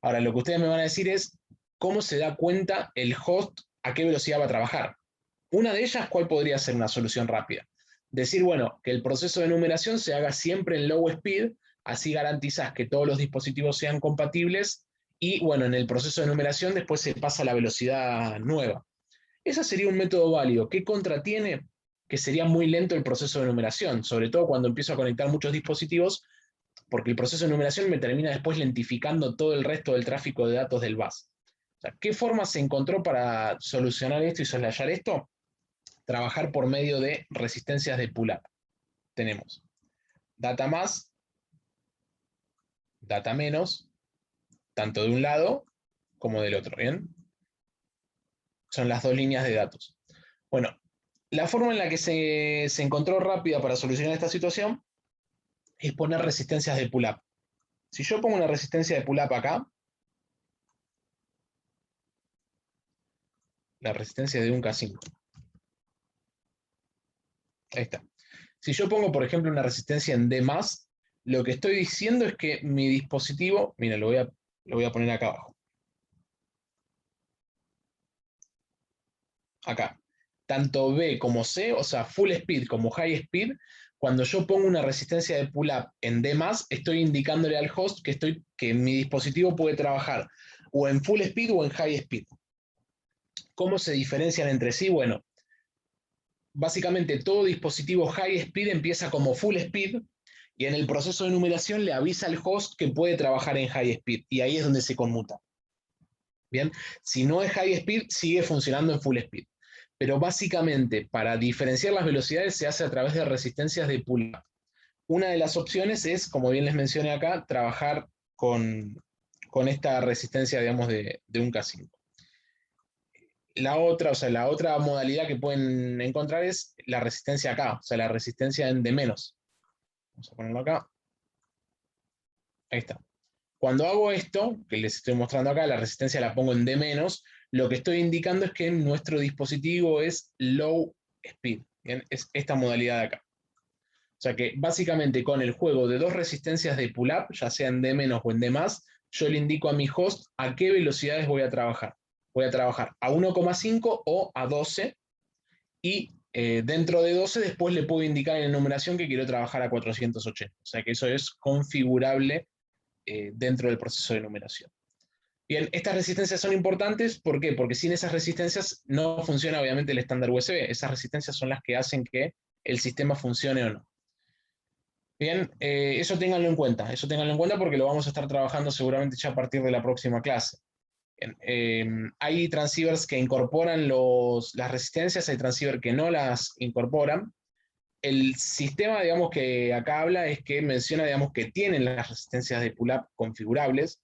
Ahora, lo que ustedes me van a decir es cómo se da cuenta el host a qué velocidad va a trabajar. Una de ellas, ¿cuál podría ser una solución rápida? Decir, bueno, que el proceso de numeración se haga siempre en low speed, así garantizás que todos los dispositivos sean compatibles y, bueno, en el proceso de numeración después se pasa a la velocidad nueva. Ese sería un método válido. ¿Qué contra tiene? Que sería muy lento el proceso de numeración, sobre todo cuando empiezo a conectar muchos dispositivos, porque el proceso de numeración me termina después lentificando todo el resto del tráfico de datos del bus. O sea, ¿qué forma se encontró para solucionar esto y soslayar esto? Trabajar por medio de resistencias de pull-up. Tenemos data más, data menos, tanto de un lado como del otro, ¿bien? Son las dos líneas de datos. Bueno, La forma en la que se encontró rápida para solucionar esta situación es poner resistencias de pull-up. Si yo pongo una resistencia de pull-up acá, la resistencia de un K5. Ahí está. Si yo pongo, por ejemplo, una resistencia en D+, lo que estoy diciendo es que mi dispositivo, mira, lo voy a poner acá abajo. Acá. Tanto B como C, o sea, full speed como high speed, cuando yo pongo una resistencia de pull-up en D+, estoy indicándole al host que mi dispositivo puede trabajar o en full speed o en high speed. ¿Cómo se diferencian entre sí? Bueno, básicamente todo dispositivo high speed empieza como full speed y en el proceso de numeración le avisa al host que puede trabajar en high speed y ahí es donde se conmuta. Bien, si no es high speed, sigue funcionando en full speed. Pero básicamente, para diferenciar las velocidades se hace a través de resistencias de pull-up. Una de las opciones es, como bien les mencioné acá, trabajar con esta resistencia, digamos, de un K5. La otra modalidad que pueden encontrar es la resistencia acá, o sea, la resistencia en D-. Vamos a ponerlo acá. Ahí está. Cuando hago esto, que les estoy mostrando acá, la resistencia la pongo en D-, lo que estoy indicando es que nuestro dispositivo es low speed. ¿Bien? Es esta modalidad de acá. O sea que básicamente con el juego de dos resistencias de pull-up, ya sea en D- o en D+, yo le indico a mi host a qué velocidades voy a trabajar. Voy a trabajar a 1,5 o a 12 y dentro de 12 después le puedo indicar en la enumeración que quiero trabajar a 480. O sea que eso es configurable dentro del proceso de numeración. Bien, estas resistencias son importantes, ¿por qué? Porque sin esas resistencias no funciona obviamente el estándar USB. Esas resistencias son las que hacen que el sistema funcione o no. Bien, eso ténganlo en cuenta porque lo vamos a estar trabajando seguramente ya a partir de la próxima clase. Bien, hay transceivers que incorporan las resistencias, hay transceivers que no las incorporan. El sistema, digamos, que acá habla es que menciona, digamos, que tienen las resistencias de pull-up configurables,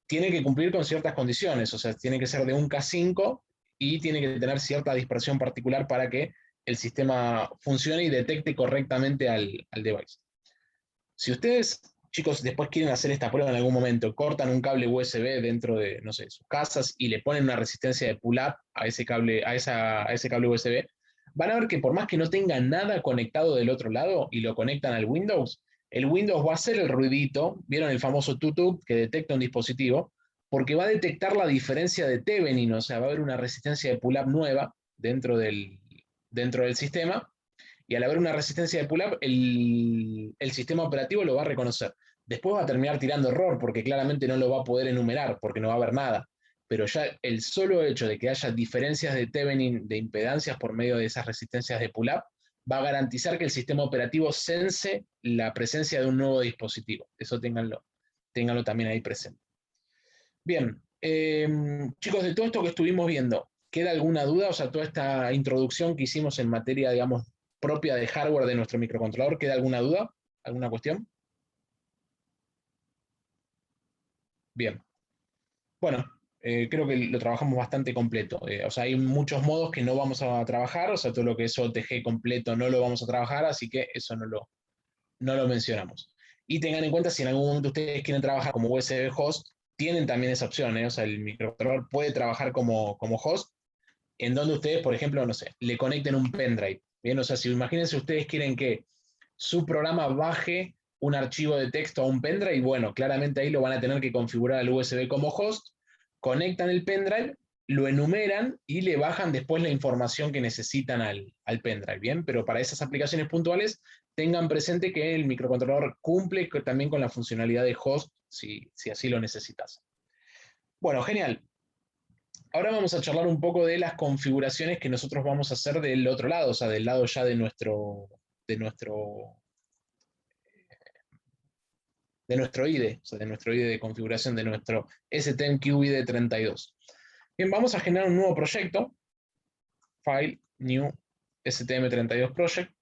tiene que cumplir con ciertas condiciones, o sea, tiene que ser de un K5 y tiene que tener cierta dispersión particular para que el sistema funcione y detecte correctamente al device. Si ustedes, chicos, después quieren hacer esta prueba en algún momento, cortan un cable USB dentro de, no sé, sus casas y le ponen una resistencia de pull-up a ese cable, a ese cable USB, van a ver que por más que no tenga nada conectado del otro lado y lo conectan al Windows, el Windows va a hacer el ruidito, ¿vieron el famoso tutut que detecta un dispositivo? Porque va a detectar la diferencia de Thevenin, o sea, va a haber una resistencia de pull-up nueva dentro del sistema, y al haber una resistencia de pull-up, el sistema operativo lo va a reconocer. Después va a terminar tirando error, porque claramente no lo va a poder enumerar, porque no va a haber nada. Pero ya el solo hecho de que haya diferencias de Thevenin de impedancias por medio de esas resistencias de pull-up, va a garantizar que el sistema operativo sense la presencia de un nuevo dispositivo. Eso ténganlo también ahí presente. Bien, chicos, de todo esto que estuvimos viendo, ¿queda alguna duda? O sea, toda esta introducción que hicimos en materia, digamos, propia de hardware de nuestro microcontrolador, ¿queda alguna duda? ¿Alguna cuestión? Bien. Bueno, creo que lo trabajamos bastante completo. O sea, hay muchos modos que no vamos a trabajar, o sea, todo lo que es OTG completo no lo vamos a trabajar, así que eso no lo mencionamos. Y tengan en cuenta, si en algún momento ustedes quieren trabajar como USB host, tienen también esa opción, ¿eh? O sea, el microcontrolador puede trabajar como host, en donde ustedes, por ejemplo, no sé, le conecten un pendrive. Bien, o sea, si imagínense ustedes quieren que su programa baje un archivo de texto a un pendrive, bueno, claramente ahí lo van a tener que configurar al USB como host, conectan el pendrive, lo enumeran y le bajan después la información que necesitan al pendrive, ¿bien? Pero para esas aplicaciones puntuales, tengan presente que el microcontrolador cumple también con la funcionalidad de host, si así lo necesitas. Bueno, genial. Ahora vamos a charlar un poco de las configuraciones que nosotros vamos a hacer del otro lado, o sea, del lado ya de nuestro IDE, o sea, de nuestro IDE de configuración, de nuestro STMQIDE32. Bien, vamos a generar un nuevo proyecto, File, New, STM32 Project.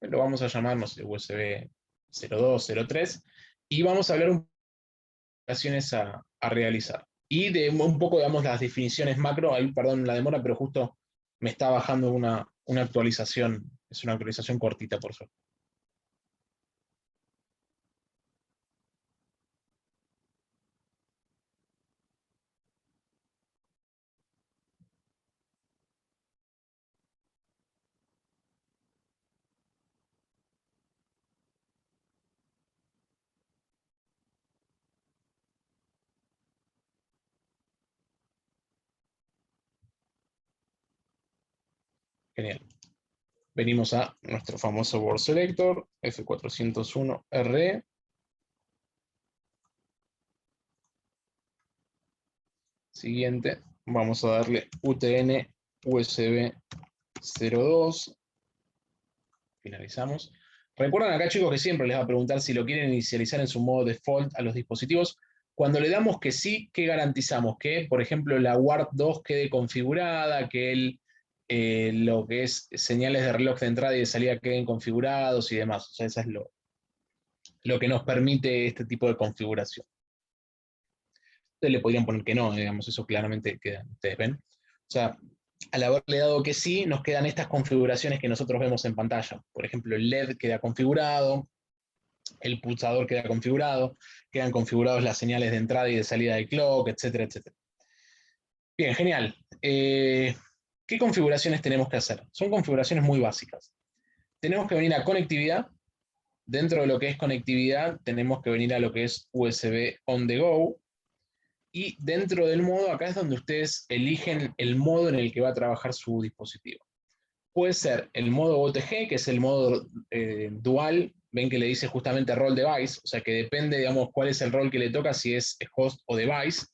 Lo vamos a llamar, no sé, USB 02, 03, y vamos a hablar un poco de configuraciones a realizar. Y de un poco, digamos, las definiciones macro, ahí, perdón la demora, pero justo me está bajando una actualización, es una actualización cortita por suerte. Genial. Venimos a nuestro famoso Word Selector, F401R. Siguiente, vamos a darle UTN USB 02. Finalizamos. Recuerden acá, chicos, que siempre les va a preguntar si lo quieren inicializar en su modo default a los dispositivos. Cuando le damos que sí, ¿qué garantizamos? Que, por ejemplo, la WARP2 quede configurada, que lo que es señales de reloj de entrada y de salida queden configurados y demás. O sea, eso es lo que nos permite este tipo de configuración. Ustedes le podrían poner que no, digamos, eso claramente queda, ustedes ven. O sea, al haberle dado que sí, nos quedan estas configuraciones que nosotros vemos en pantalla. Por ejemplo, el LED queda configurado, el pulsador queda configurado, quedan configurados las señales de entrada y de salida de clock, etcétera, etcétera. Bien, genial. ¿Qué configuraciones tenemos que hacer? Son configuraciones muy básicas. Tenemos que venir a conectividad. Dentro de lo que es conectividad, tenemos que venir a lo que es USB on the go. Y dentro del modo, acá es donde ustedes eligen el modo en el que va a trabajar su dispositivo. Puede ser el modo OTG, que es el modo dual, ven que le dice justamente role device, o sea que depende, digamos, cuál es el rol que le toca, si es host o device.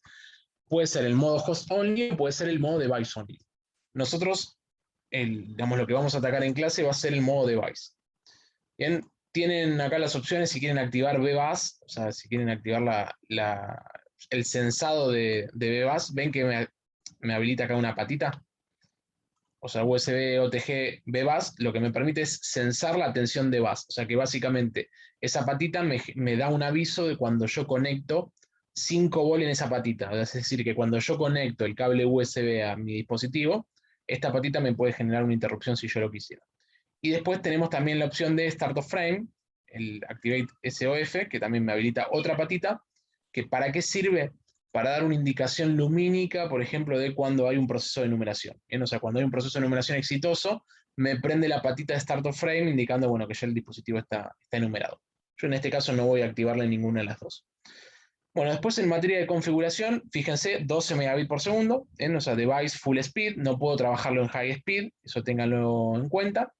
Puede ser el modo host only, o puede ser el modo device only. Nosotros, digamos, lo que vamos a atacar en clase va a ser el modo device. Bien, tienen acá las opciones si quieren activar BBAS, o sea, si quieren activar el censado de BBAS, ven que me habilita acá una patita. O sea, USB OTG BBAS, lo que me permite es censar la tensión de bus. O sea que básicamente esa patita me da un aviso de cuando yo conecto 5 volt en esa patita. Es decir, que cuando yo conecto el cable USB a mi dispositivo, esta patita me puede generar una interrupción si yo lo quisiera. Y después tenemos también la opción de Start of Frame, el Activate SOF, que también me habilita otra patita, que ¿para qué sirve? Para dar una indicación lumínica, por ejemplo, de cuando hay un proceso de numeración. ¿Bien? O sea, cuando hay un proceso de numeración exitoso, me prende la patita de Start of Frame indicando, bueno, que ya el dispositivo está enumerado. Yo en este caso no voy a activarle ninguna de las dos. Bueno, después en materia de configuración, fíjense, 12 megabits por segundo, o sea, device full speed, no puedo trabajarlo en high speed, eso ténganlo en cuenta.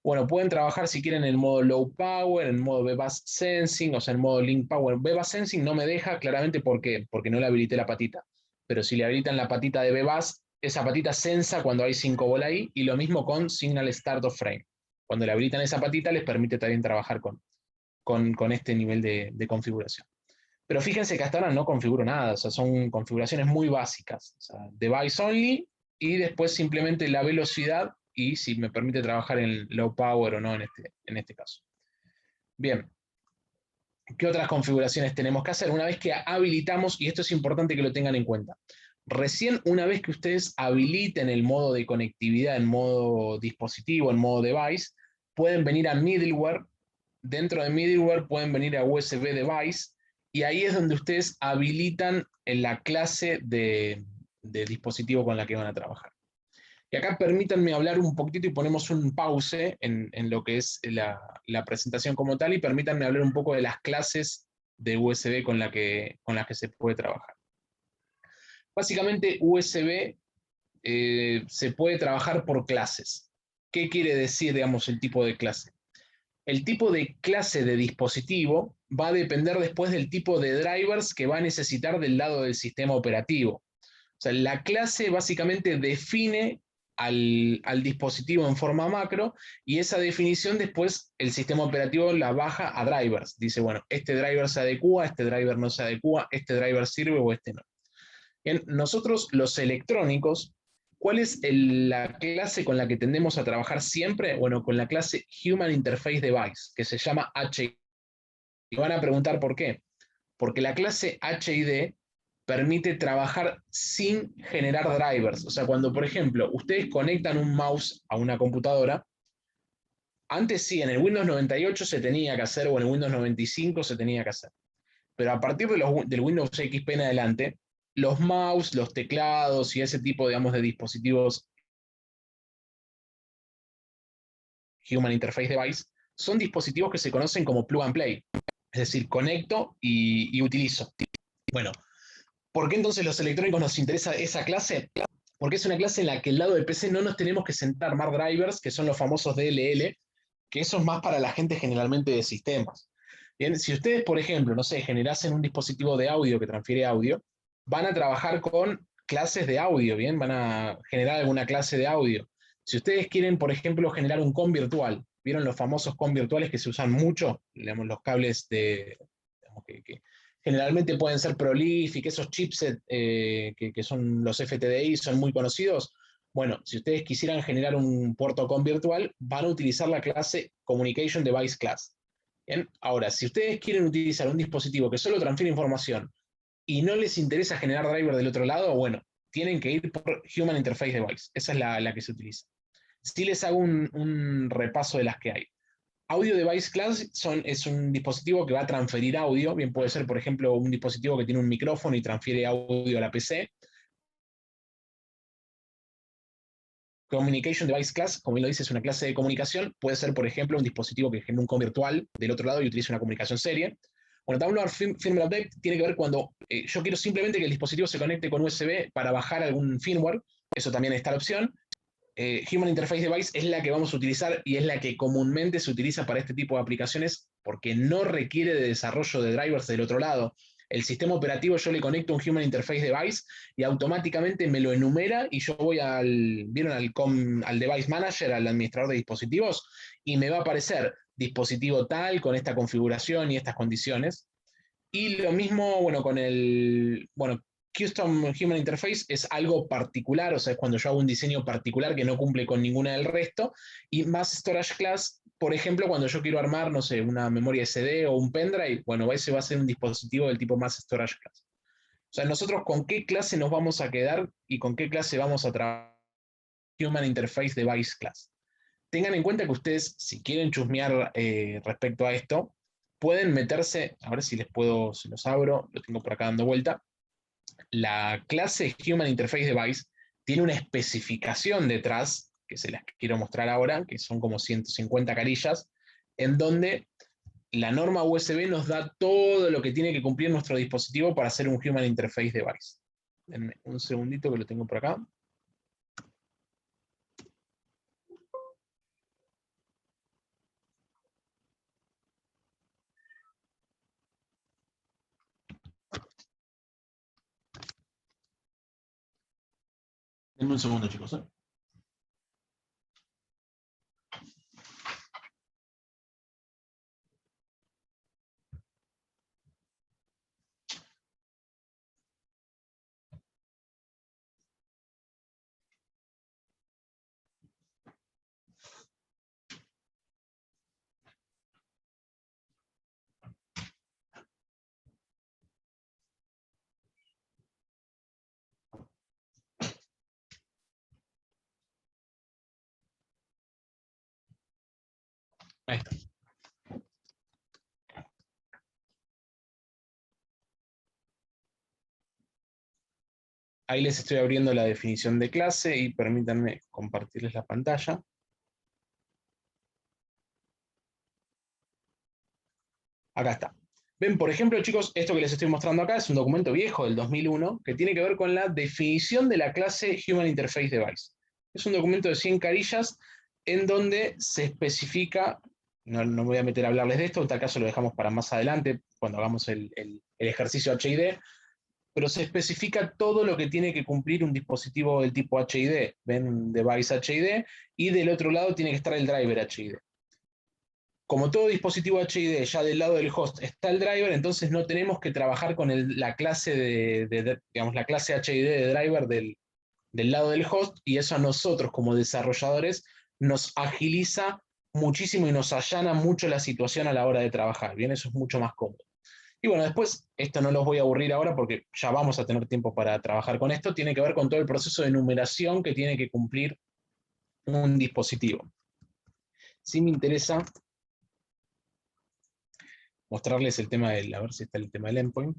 Bueno, pueden trabajar si quieren en el modo low power, en el modo BBAS Sensing, o sea, en modo link power. BBAS Sensing no me deja, claramente, ¿por qué? Porque no le habilité la patita. Pero si le habilitan la patita de BBAS, esa patita sensa cuando hay 5 bolas ahí, y lo mismo con Signal Start of Frame. Cuando le habilitan esa patita, les permite también trabajar con este nivel de configuración. Pero fíjense que hasta ahora no configuro nada, o sea, son configuraciones muy básicas. O sea, device only, y después simplemente la velocidad y si me permite trabajar en low power o no en este caso. Bien, ¿qué otras configuraciones tenemos que hacer? Una vez que habilitamos, y esto es importante que lo tengan en cuenta, recién una vez que ustedes habiliten el modo de conectividad en modo dispositivo, en modo device, pueden venir a middleware, dentro de middleware pueden venir a USB device, y ahí es donde ustedes habilitan en la clase de dispositivo con la que van a trabajar. Y acá permítanme hablar un poquitito y ponemos un pause en lo que es la presentación como tal, y permítanme hablar un poco de las clases de USB con las que se puede trabajar. Básicamente USB se puede trabajar por clases. ¿Qué quiere decir, digamos, el tipo de clase? El tipo de clase de dispositivo va a depender después del tipo de drivers que va a necesitar del lado del sistema operativo. O sea, la clase básicamente define al dispositivo en forma macro, y esa definición después el sistema operativo la baja a drivers. Dice, bueno, este driver se adecua, este driver no se adecua, este driver sirve o este no. Bien, nosotros los electrónicos, ¿cuál es la clase con la que tendemos a trabajar siempre? Bueno, con la clase Human Interface Device, que se llama HID. Y van a preguntar por qué. Porque la clase HID permite trabajar sin generar drivers. O sea, cuando, por ejemplo, ustedes conectan un mouse a una computadora, antes sí, en el Windows 98 se tenía que hacer, o en el Windows 95 se tenía que hacer. Pero a partir del Windows XP en adelante, los mouse, los teclados y ese tipo, digamos, de dispositivos Human Interface Device son dispositivos que se conocen como plug and play. Es decir, conecto y utilizo. Bueno, ¿por qué entonces los electrónicos nos interesa esa clase? Porque es una clase en la que el lado del PC no nos tenemos que sentar a armar drivers, que son los famosos DLL, que eso es más para la gente generalmente de sistemas. Bien, si ustedes, por ejemplo, no sé, generasen un dispositivo de audio que transfiere audio, van a trabajar con clases de audio, ¿bien? Van a generar alguna clase de audio. Si ustedes quieren, por ejemplo, generar un COM virtual, ¿vieron los famosos COM virtuales que se usan mucho? Digamos, los cables de, digamos, que generalmente pueden ser Prolific, esos chipsets que son los FTDI, son muy conocidos. Bueno, si ustedes quisieran generar un puerto COM virtual, van a utilizar la clase Communication Device Class. Bien, ahora, si ustedes quieren utilizar un dispositivo que solo transfiere información y no les interesa generar driver del otro lado, bueno, tienen que ir por Human Interface Device. Esa es la que se utiliza. Sí les hago un repaso de las que hay. Audio Device Class es un dispositivo que va a transferir audio. Bien, puede ser, por ejemplo, un dispositivo que tiene un micrófono y transfiere audio a la PC. Communication Device Class, como bien lo dice, es una clase de comunicación. Puede ser, por ejemplo, un dispositivo que genera un COM virtual del otro lado y utiliza una comunicación serie. Bueno, Download Firmware Update tiene que ver cuando yo quiero simplemente que el dispositivo se conecte con USB para bajar algún firmware. Eso también está la opción. Human Interface Device es la que vamos a utilizar y es la que comúnmente se utiliza para este tipo de aplicaciones porque no requiere de desarrollo de drivers del otro lado. El sistema operativo yo le conecto un Human Interface Device y automáticamente me lo enumera y yo voy ¿vieron al Device Manager, al administrador de dispositivos? Y me va a aparecer dispositivo tal, con esta configuración y estas condiciones. Y lo mismo, bueno, con Custom Human Interface es algo particular, o sea, es cuando yo hago un diseño particular que no cumple con ninguna del resto. Y Mass Storage Class, por ejemplo, cuando yo quiero armar, no sé, una memoria SD o un pendrive, bueno, ese va a ser un dispositivo del tipo Mass Storage Class. O sea, nosotros con qué clase nos vamos a quedar y con qué clase vamos a trabajar Human Interface Device Class. Tengan en cuenta que ustedes, si quieren chusmear respecto a esto, pueden meterse, a ver si si los abro, lo tengo por acá dando vuelta. La clase Human Interface Device tiene una especificación detrás, que se las quiero mostrar ahora, que son como 150 carillas, en donde la norma USB nos da todo lo que tiene que cumplir nuestro dispositivo para hacer un Human Interface Device. Denme un segundito que lo tengo por acá. Denme un segundo, chicos. Ahí está. Ahí les estoy abriendo la definición de clase y permítanme compartirles la pantalla. Acá está. Ven, por ejemplo, chicos, esto que les estoy mostrando acá es un documento viejo del 2001 que tiene que ver con la definición de la clase Human Interface Device. Es un documento de 100 carillas en donde se especifica, no me voy a meter a hablarles de esto, en tal caso lo dejamos para más adelante, cuando hagamos el ejercicio HID, pero se especifica todo lo que tiene que cumplir un dispositivo del tipo HID. Ven, device HID, y del otro lado tiene que estar el driver HID. Como todo dispositivo HID, ya del lado del host está el driver, entonces no tenemos que trabajar con la clase digamos, la clase HID de driver del lado del host, y eso a nosotros como desarrolladores nos agiliza muchísimo y nos allana mucho la situación a la hora de trabajar. Bien, eso es mucho más cómodo. Y bueno, después, esto no los voy a aburrir ahora porque ya vamos a tener tiempo para trabajar con esto, tiene que ver con todo el proceso de numeración que tiene que cumplir un dispositivo. Sí me interesa mostrarles el tema del, a ver si está el tema del endpoint.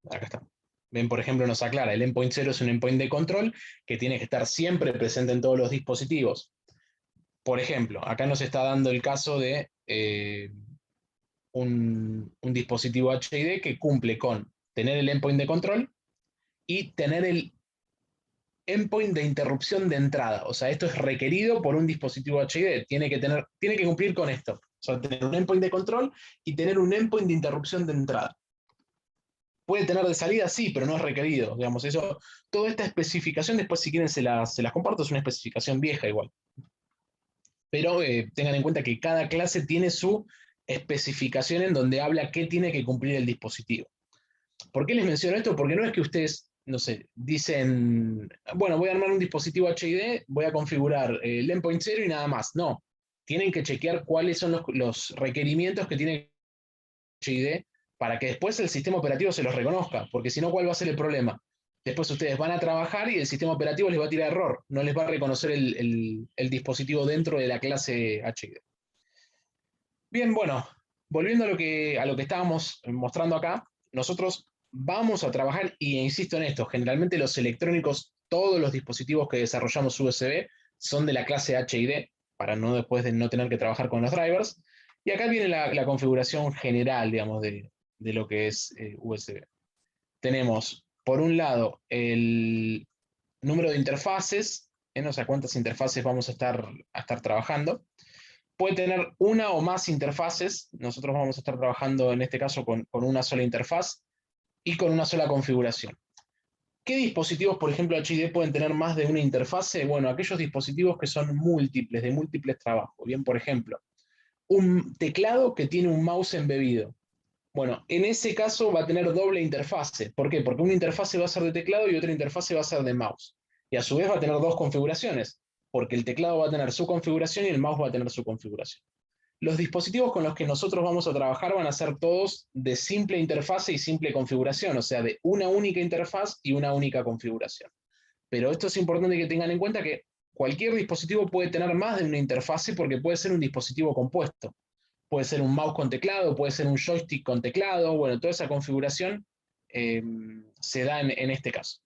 Acá está. Ven, por ejemplo, nos aclara, el endpoint 0 es un endpoint de control que tiene que estar siempre presente en todos los dispositivos. Por ejemplo, acá nos está dando el caso de un dispositivo HID que cumple con tener el endpoint de control y tener el endpoint de interrupción de entrada. O sea, esto es requerido por un dispositivo HID. Tiene que cumplir con esto. O sea, tener un endpoint de control y tener un endpoint de interrupción de entrada. Puede tener de salida, sí, pero no es requerido. Digamos, eso, toda esta especificación, después si quieren se las comparto, es una especificación vieja igual. Pero tengan en cuenta que cada clase tiene su especificación en donde habla qué tiene que cumplir el dispositivo. ¿Por qué les menciono esto? Porque no es que ustedes, no sé, dicen, bueno, voy a armar un dispositivo HID, voy a configurar el endpoint 0 y nada más. No, tienen que chequear cuáles son los requerimientos que tiene HID para que después el sistema operativo se los reconozca, porque si no, ¿cuál va a ser el problema? Después ustedes van a trabajar y el sistema operativo les va a tirar error, no les va a reconocer el dispositivo dentro de la clase HID. Bien, bueno, volviendo a lo que estábamos mostrando acá, nosotros vamos a trabajar, y insisto en esto, generalmente los electrónicos, todos los dispositivos que desarrollamos USB son de la clase HID, para no después de no tener que trabajar con los drivers. Y acá viene la configuración general, digamos, de lo que es USB. Tenemos, por un lado, el número de interfaces, o sea, cuántas interfaces vamos a estar trabajando. Puede tener una o más interfaces. Nosotros vamos a estar trabajando en este caso con una sola interfaz y con una sola configuración. ¿Qué dispositivos, por ejemplo, HID pueden tener más de una interfase? Bueno, aquellos dispositivos que son múltiples, de múltiples trabajos. Bien, por ejemplo, un teclado que tiene un mouse embebido. Bueno, en ese caso va a tener doble interfase. ¿Por qué? Porque una interfase va a ser de teclado y otra interfase va a ser de mouse. Y a su vez va a tener dos configuraciones, porque el teclado va a tener su configuración y el mouse va a tener su configuración. Los dispositivos con los que nosotros vamos a trabajar van a ser todos de simple interfase y simple configuración, o sea, de una única interfaz y una única configuración. Pero esto es importante que tengan en cuenta que cualquier dispositivo puede tener más de una interfase porque puede ser un dispositivo compuesto. Puede ser un mouse con teclado, puede ser un joystick con teclado, bueno, toda esa configuración se da en este caso.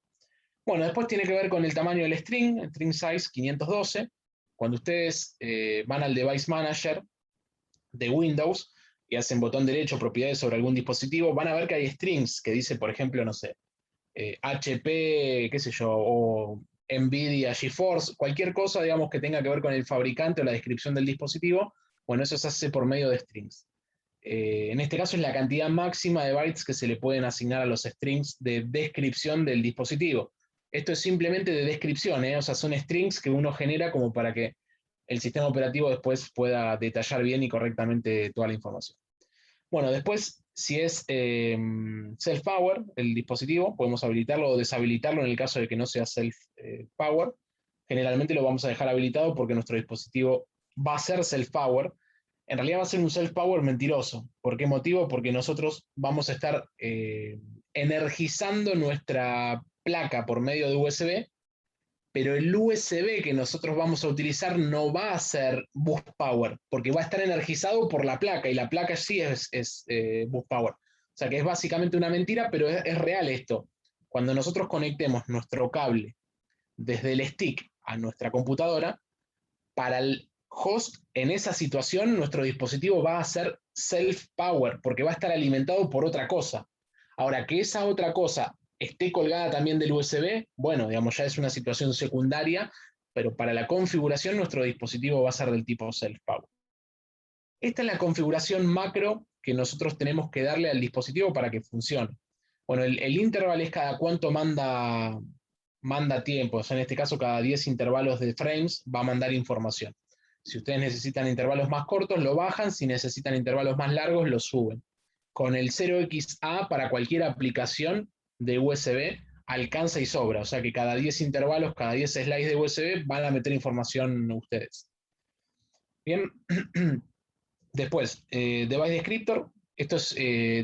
Bueno, después tiene que ver con el tamaño del string size 512. Cuando ustedes van al Device Manager de Windows y hacen botón derecho, propiedades sobre algún dispositivo, van a ver que hay strings que dice, por ejemplo, no sé, HP, qué sé yo, o NVIDIA, GeForce, cualquier cosa, digamos, que tenga que ver con el fabricante o la descripción del dispositivo, bueno, eso se hace por medio de strings. En este caso es la cantidad máxima de bytes que se le pueden asignar a los strings de descripción del dispositivo. Esto es simplemente de descripción, o sea, son strings que uno genera como para que el sistema operativo después pueda detallar bien y correctamente toda la información. Bueno, después, si es self-power el dispositivo, podemos habilitarlo o deshabilitarlo en el caso de que no sea self-power. Generalmente lo vamos a dejar habilitado porque nuestro dispositivo va a ser self-power. En realidad va a ser un self-power mentiroso. ¿Por qué motivo? Porque nosotros vamos a estar energizando nuestra placa por medio de USB, pero el USB que nosotros vamos a utilizar no va a ser boost power, porque va a estar energizado por la placa, y la placa sí es boost power. O sea que es básicamente una mentira, pero es real esto. Cuando nosotros conectemos nuestro cable desde el stick a nuestra computadora, para el host en esa situación nuestro dispositivo va a ser self-power, porque va a estar alimentado por otra cosa. Ahora, que esa otra cosa esté colgada también del USB, bueno, digamos, ya es una situación secundaria, pero para la configuración nuestro dispositivo va a ser del tipo self-power. Esta es la configuración macro que nosotros tenemos que darle al dispositivo para que funcione. Bueno, el interval es cada cuánto manda tiempo. O sea, en este caso, cada 10 intervalos de frames va a mandar información. Si ustedes necesitan intervalos más cortos, lo bajan. Si necesitan intervalos más largos, lo suben. Con el 0xA para cualquier aplicación de USB alcanza y sobra. O sea que cada 10 intervalos, cada 10 slides de USB van a meter información ustedes. Bien. Después, Device Descriptor, esto es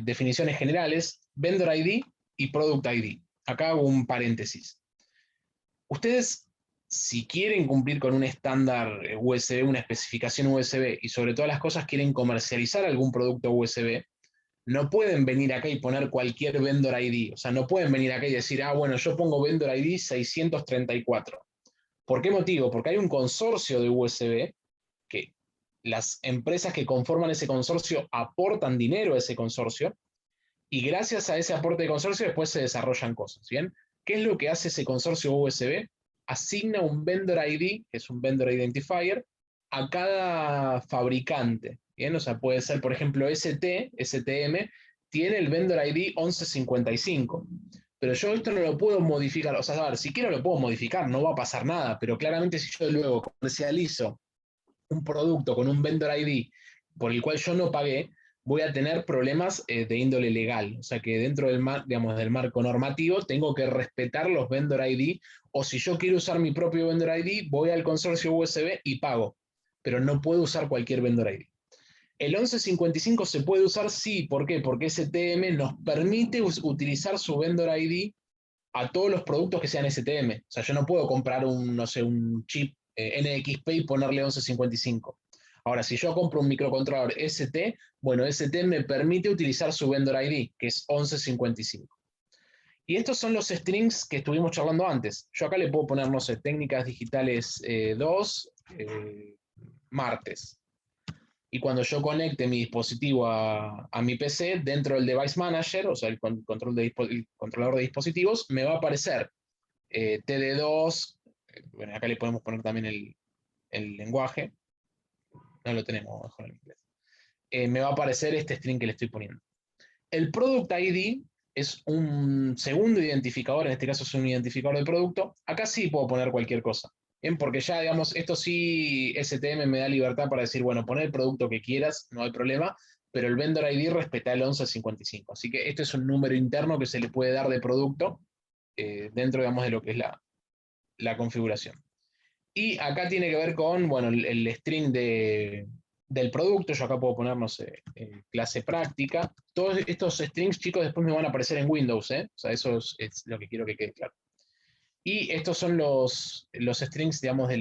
definiciones generales, Vendor ID y Product ID. Acá hago un paréntesis. Ustedes, si quieren cumplir con un estándar USB, una especificación USB, y sobre todas las cosas quieren comercializar algún producto USB, no pueden venir acá y poner cualquier Vendor ID. O sea, no pueden venir acá y decir, ah, bueno, yo pongo Vendor ID 634. ¿Por qué motivo? Porque hay un consorcio de USB que las empresas que conforman ese consorcio aportan dinero a ese consorcio y gracias a ese aporte de consorcio después se desarrollan cosas, ¿bien? ¿Qué es lo que hace ese consorcio USB? Asigna un Vendor ID, que es un Vendor Identifier, a cada fabricante, ¿bien? O sea, puede ser, por ejemplo, STM, tiene el Vendor ID 1155, pero yo esto no lo puedo modificar, o sea, a ver, si quiero lo puedo modificar, no va a pasar nada, pero claramente si yo luego comercializo un producto con un Vendor ID por el cual yo no pagué, voy a tener problemas de índole legal. O sea que dentro del, digamos, del marco normativo tengo que respetar los Vendor ID, o si yo quiero usar mi propio Vendor ID, voy al consorcio USB y pago, pero no puedo usar cualquier Vendor ID. El 1155 se puede usar, sí, ¿por qué? Porque STM nos permite utilizar su Vendor ID a todos los productos que sean STM. O sea, yo no puedo comprar un, no sé, un chip NXP y ponerle 1155. Ahora, si yo compro un microcontrolador ST, bueno, ST me permite utilizar su Vendor ID, que es 1155. Y estos son los strings que estuvimos charlando antes. Yo acá le puedo poner, no sé, técnicas digitales 2, martes. Y cuando yo conecte mi dispositivo a mi PC, dentro del Device Manager, o sea, el controlador de dispositivos, me va a aparecer TD2, bueno, acá le podemos poner también el lenguaje, no lo tenemos mejor en inglés. Me va a aparecer este string que le estoy poniendo. El Product ID es un segundo identificador, en este caso es un identificador de producto. Acá sí puedo poner cualquier cosa. Bien, porque ya, digamos, esto sí, STM me da libertad para decir, bueno, poner el producto que quieras, no hay problema, pero el Vendor ID respeta el 1155. Así que este es un número interno que se le puede dar de producto dentro, digamos, de lo que es la configuración. Y acá tiene que ver con, bueno, el string del producto. Yo acá puedo poner, no sé, clase práctica. Todos estos strings, chicos, después me van a aparecer en Windows, ¿eh? O sea, eso es lo que quiero que quede claro. Y estos son los strings, digamos, de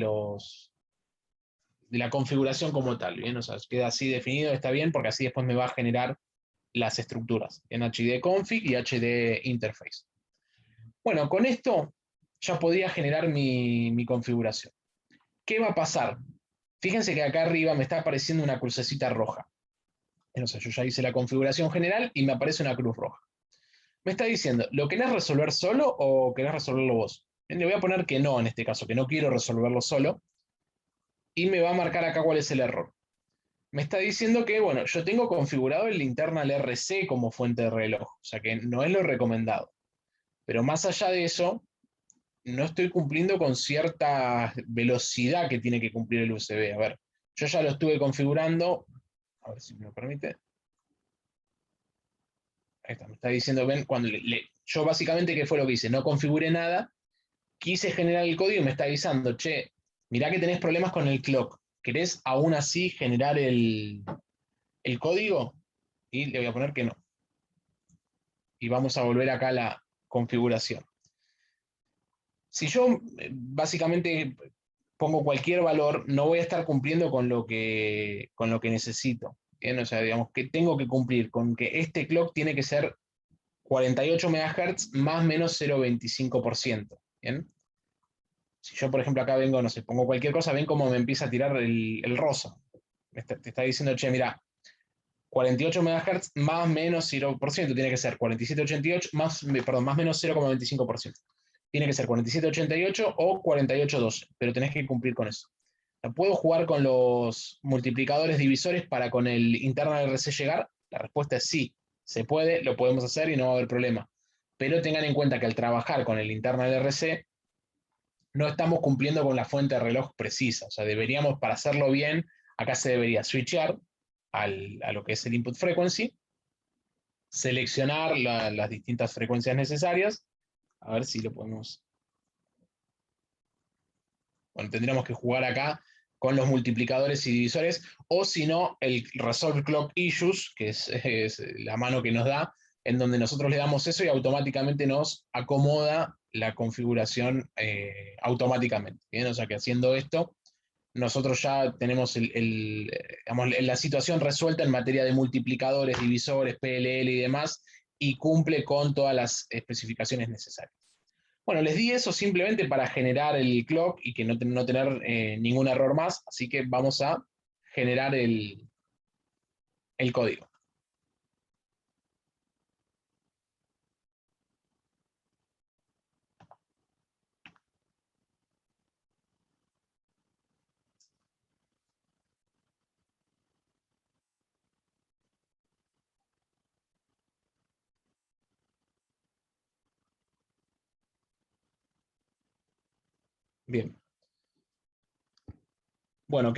la configuración como tal, ¿bien? O sea, queda así definido, está bien, porque así después me va a generar las estructuras en HD config y HD interface. Bueno, con esto ya podría generar mi configuración. ¿Qué va a pasar? Fíjense que acá arriba me está apareciendo una crucecita roja. O sea, yo ya hice la configuración general y me aparece una cruz roja. Me está diciendo, ¿lo querés resolver solo o querés resolverlo vos? Le voy a poner que no en este caso, que no quiero resolverlo solo. Y me va a marcar acá cuál es el error. Me está diciendo que, bueno, yo tengo configurado el internal RC como fuente de reloj. O sea que no es lo recomendado. Pero más allá de eso, no estoy cumpliendo con cierta velocidad que tiene que cumplir el USB. A ver, yo ya lo estuve configurando. A ver si me lo permite. Ahí está, me está diciendo, ven, cuando yo básicamente, ¿qué fue lo que hice? No configuré nada, quise generar el código y me está avisando, che, mirá que tenés problemas con el clock. ¿Querés aún así generar el código? Y le voy a poner que no. Y vamos a volver acá a la configuración. Si yo básicamente pongo cualquier valor, no voy a estar cumpliendo con lo que necesito. ¿Bien? O sea, digamos que tengo que cumplir con que este clock tiene que ser 48 MHz más menos 0,25%. ¿Bien? Si yo, por ejemplo, acá vengo, no sé, pongo cualquier cosa, ven cómo me empieza a tirar el rosa. Te está diciendo, che, mira, 48 MHz más menos 0%, tiene que ser 4788 más menos 0,25%. Tiene que ser 4788 o 4812, pero tenés que cumplir con eso. ¿Puedo jugar con los multiplicadores divisores para con el internal RC llegar? La respuesta es sí, se puede, lo podemos hacer y no va a haber problema. Pero tengan en cuenta que al trabajar con el internal RC, no estamos cumpliendo con la fuente de reloj precisa. O sea, deberíamos, para hacerlo bien, acá se debería switchear a lo que es el input frequency, seleccionar las distintas frecuencias necesarias. A ver si lo podemos... Bueno, tendríamos que jugar acá con los multiplicadores y divisores, o si no, el Resolve Clock Issues, que es la mano que nos da, en donde nosotros le damos eso y automáticamente nos acomoda la configuración automáticamente. ¿Bien? O sea que haciendo esto, nosotros ya tenemos digamos, la situación resuelta en materia de multiplicadores, divisores, PLL y demás, y cumple con todas las especificaciones necesarias. Bueno, les di eso simplemente para generar el clock y que no tener ningún error más, así que vamos a generar el código. Bien. Bueno,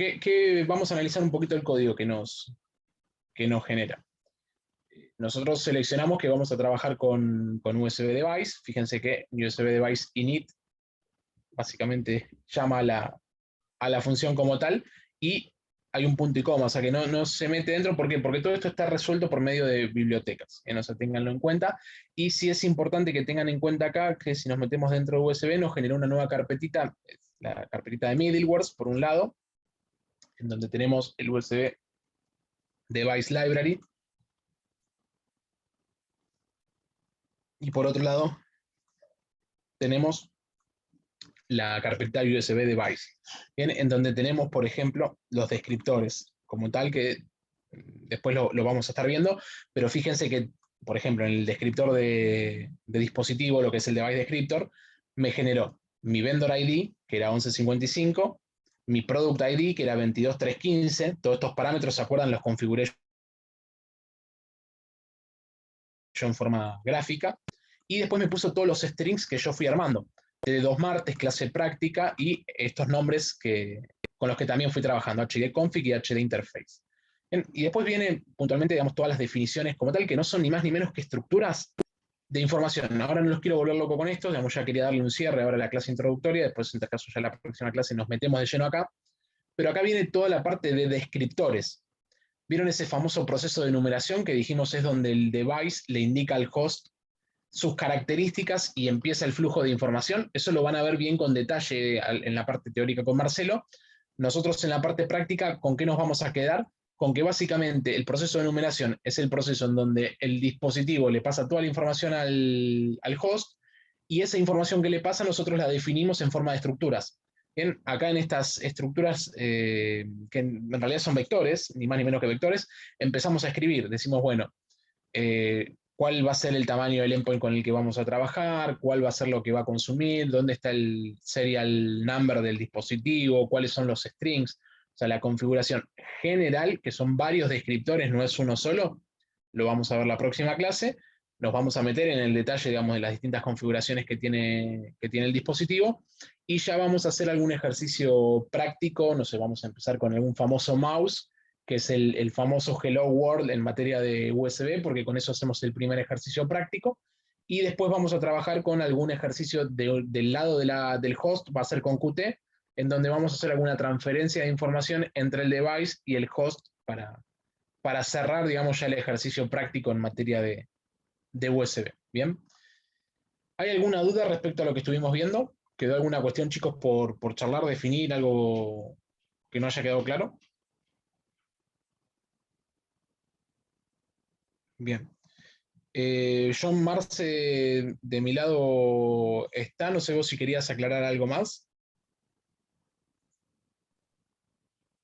vamos a analizar un poquito el código que nos genera. Nosotros seleccionamos que vamos a trabajar con USB Device. Fíjense que USB Device init básicamente llama a la función como tal y hay un punto y coma, o sea que no se mete dentro. ¿Por qué? Porque todo esto está resuelto por medio de bibliotecas, o sea, ténganlo en cuenta. Y sí es importante que tengan en cuenta acá que si nos metemos dentro de USB nos genera una nueva carpetita, la carpetita de middlewares, por un lado, en donde tenemos el USB Device Library, y por otro lado tenemos la carpeta USB Device, ¿bien? En donde tenemos, por ejemplo, los descriptores, como tal, que después lo vamos a estar viendo, pero fíjense que, por ejemplo, en el descriptor de dispositivo, lo que es el Device Descriptor, me generó mi Vendor ID, que era 1155, mi Product ID, que era 22315, todos estos parámetros, ¿se acuerdan? Los configuré yo en forma gráfica, y después me puso todos los strings que yo fui armando, de 2 martes, clase práctica, y estos nombres con los que también fui trabajando, HDConfig y HDInterface. Bien, y después vienen puntualmente, digamos, todas las definiciones como tal, que no son ni más ni menos que estructuras de información. Ahora no los quiero volver loco con esto, digamos, ya quería darle un cierre ahora a la clase introductoria, después en este caso ya la próxima clase nos metemos de lleno acá, pero acá viene toda la parte de descriptores. ¿Vieron ese famoso proceso de numeración que dijimos es donde el device le indica al host sus características y empieza el flujo de información? Eso lo van a ver bien con detalle en la parte teórica con Marcelo. Nosotros en la parte práctica, ¿con qué nos vamos a quedar? Con que básicamente el proceso de numeración es el proceso en donde el dispositivo le pasa toda la información al host, y esa información que le pasa nosotros la definimos en forma de estructuras. Bien, acá en estas estructuras, que en realidad son vectores, ni más ni menos que vectores, empezamos a escribir. Decimos, bueno, cuál va a ser el tamaño del endpoint con el que vamos a trabajar, cuál va a ser lo que va a consumir, dónde está el serial number del dispositivo, cuáles son los strings. O sea, la configuración general, que son varios descriptores, no es uno solo, lo vamos a ver la próxima clase. Nos vamos a meter en el detalle, digamos, de las distintas configuraciones que tiene el dispositivo, y ya vamos a hacer algún ejercicio práctico. No sé, vamos a empezar con algún famoso mouse, que es el famoso Hello World en materia de USB, porque con eso hacemos el primer ejercicio práctico, y después vamos a trabajar con algún ejercicio del lado del host, va a ser con Qt, en donde vamos a hacer alguna transferencia de información entre el device y el host para cerrar, digamos, ya el ejercicio práctico en materia de USB. ¿Bien? ¿Hay alguna duda respecto a lo que estuvimos viendo? ¿Quedó alguna cuestión, chicos, por charlar, definir algo que no haya quedado claro? Bien. John Marce, de mi lado está, no sé vos si querías aclarar algo más.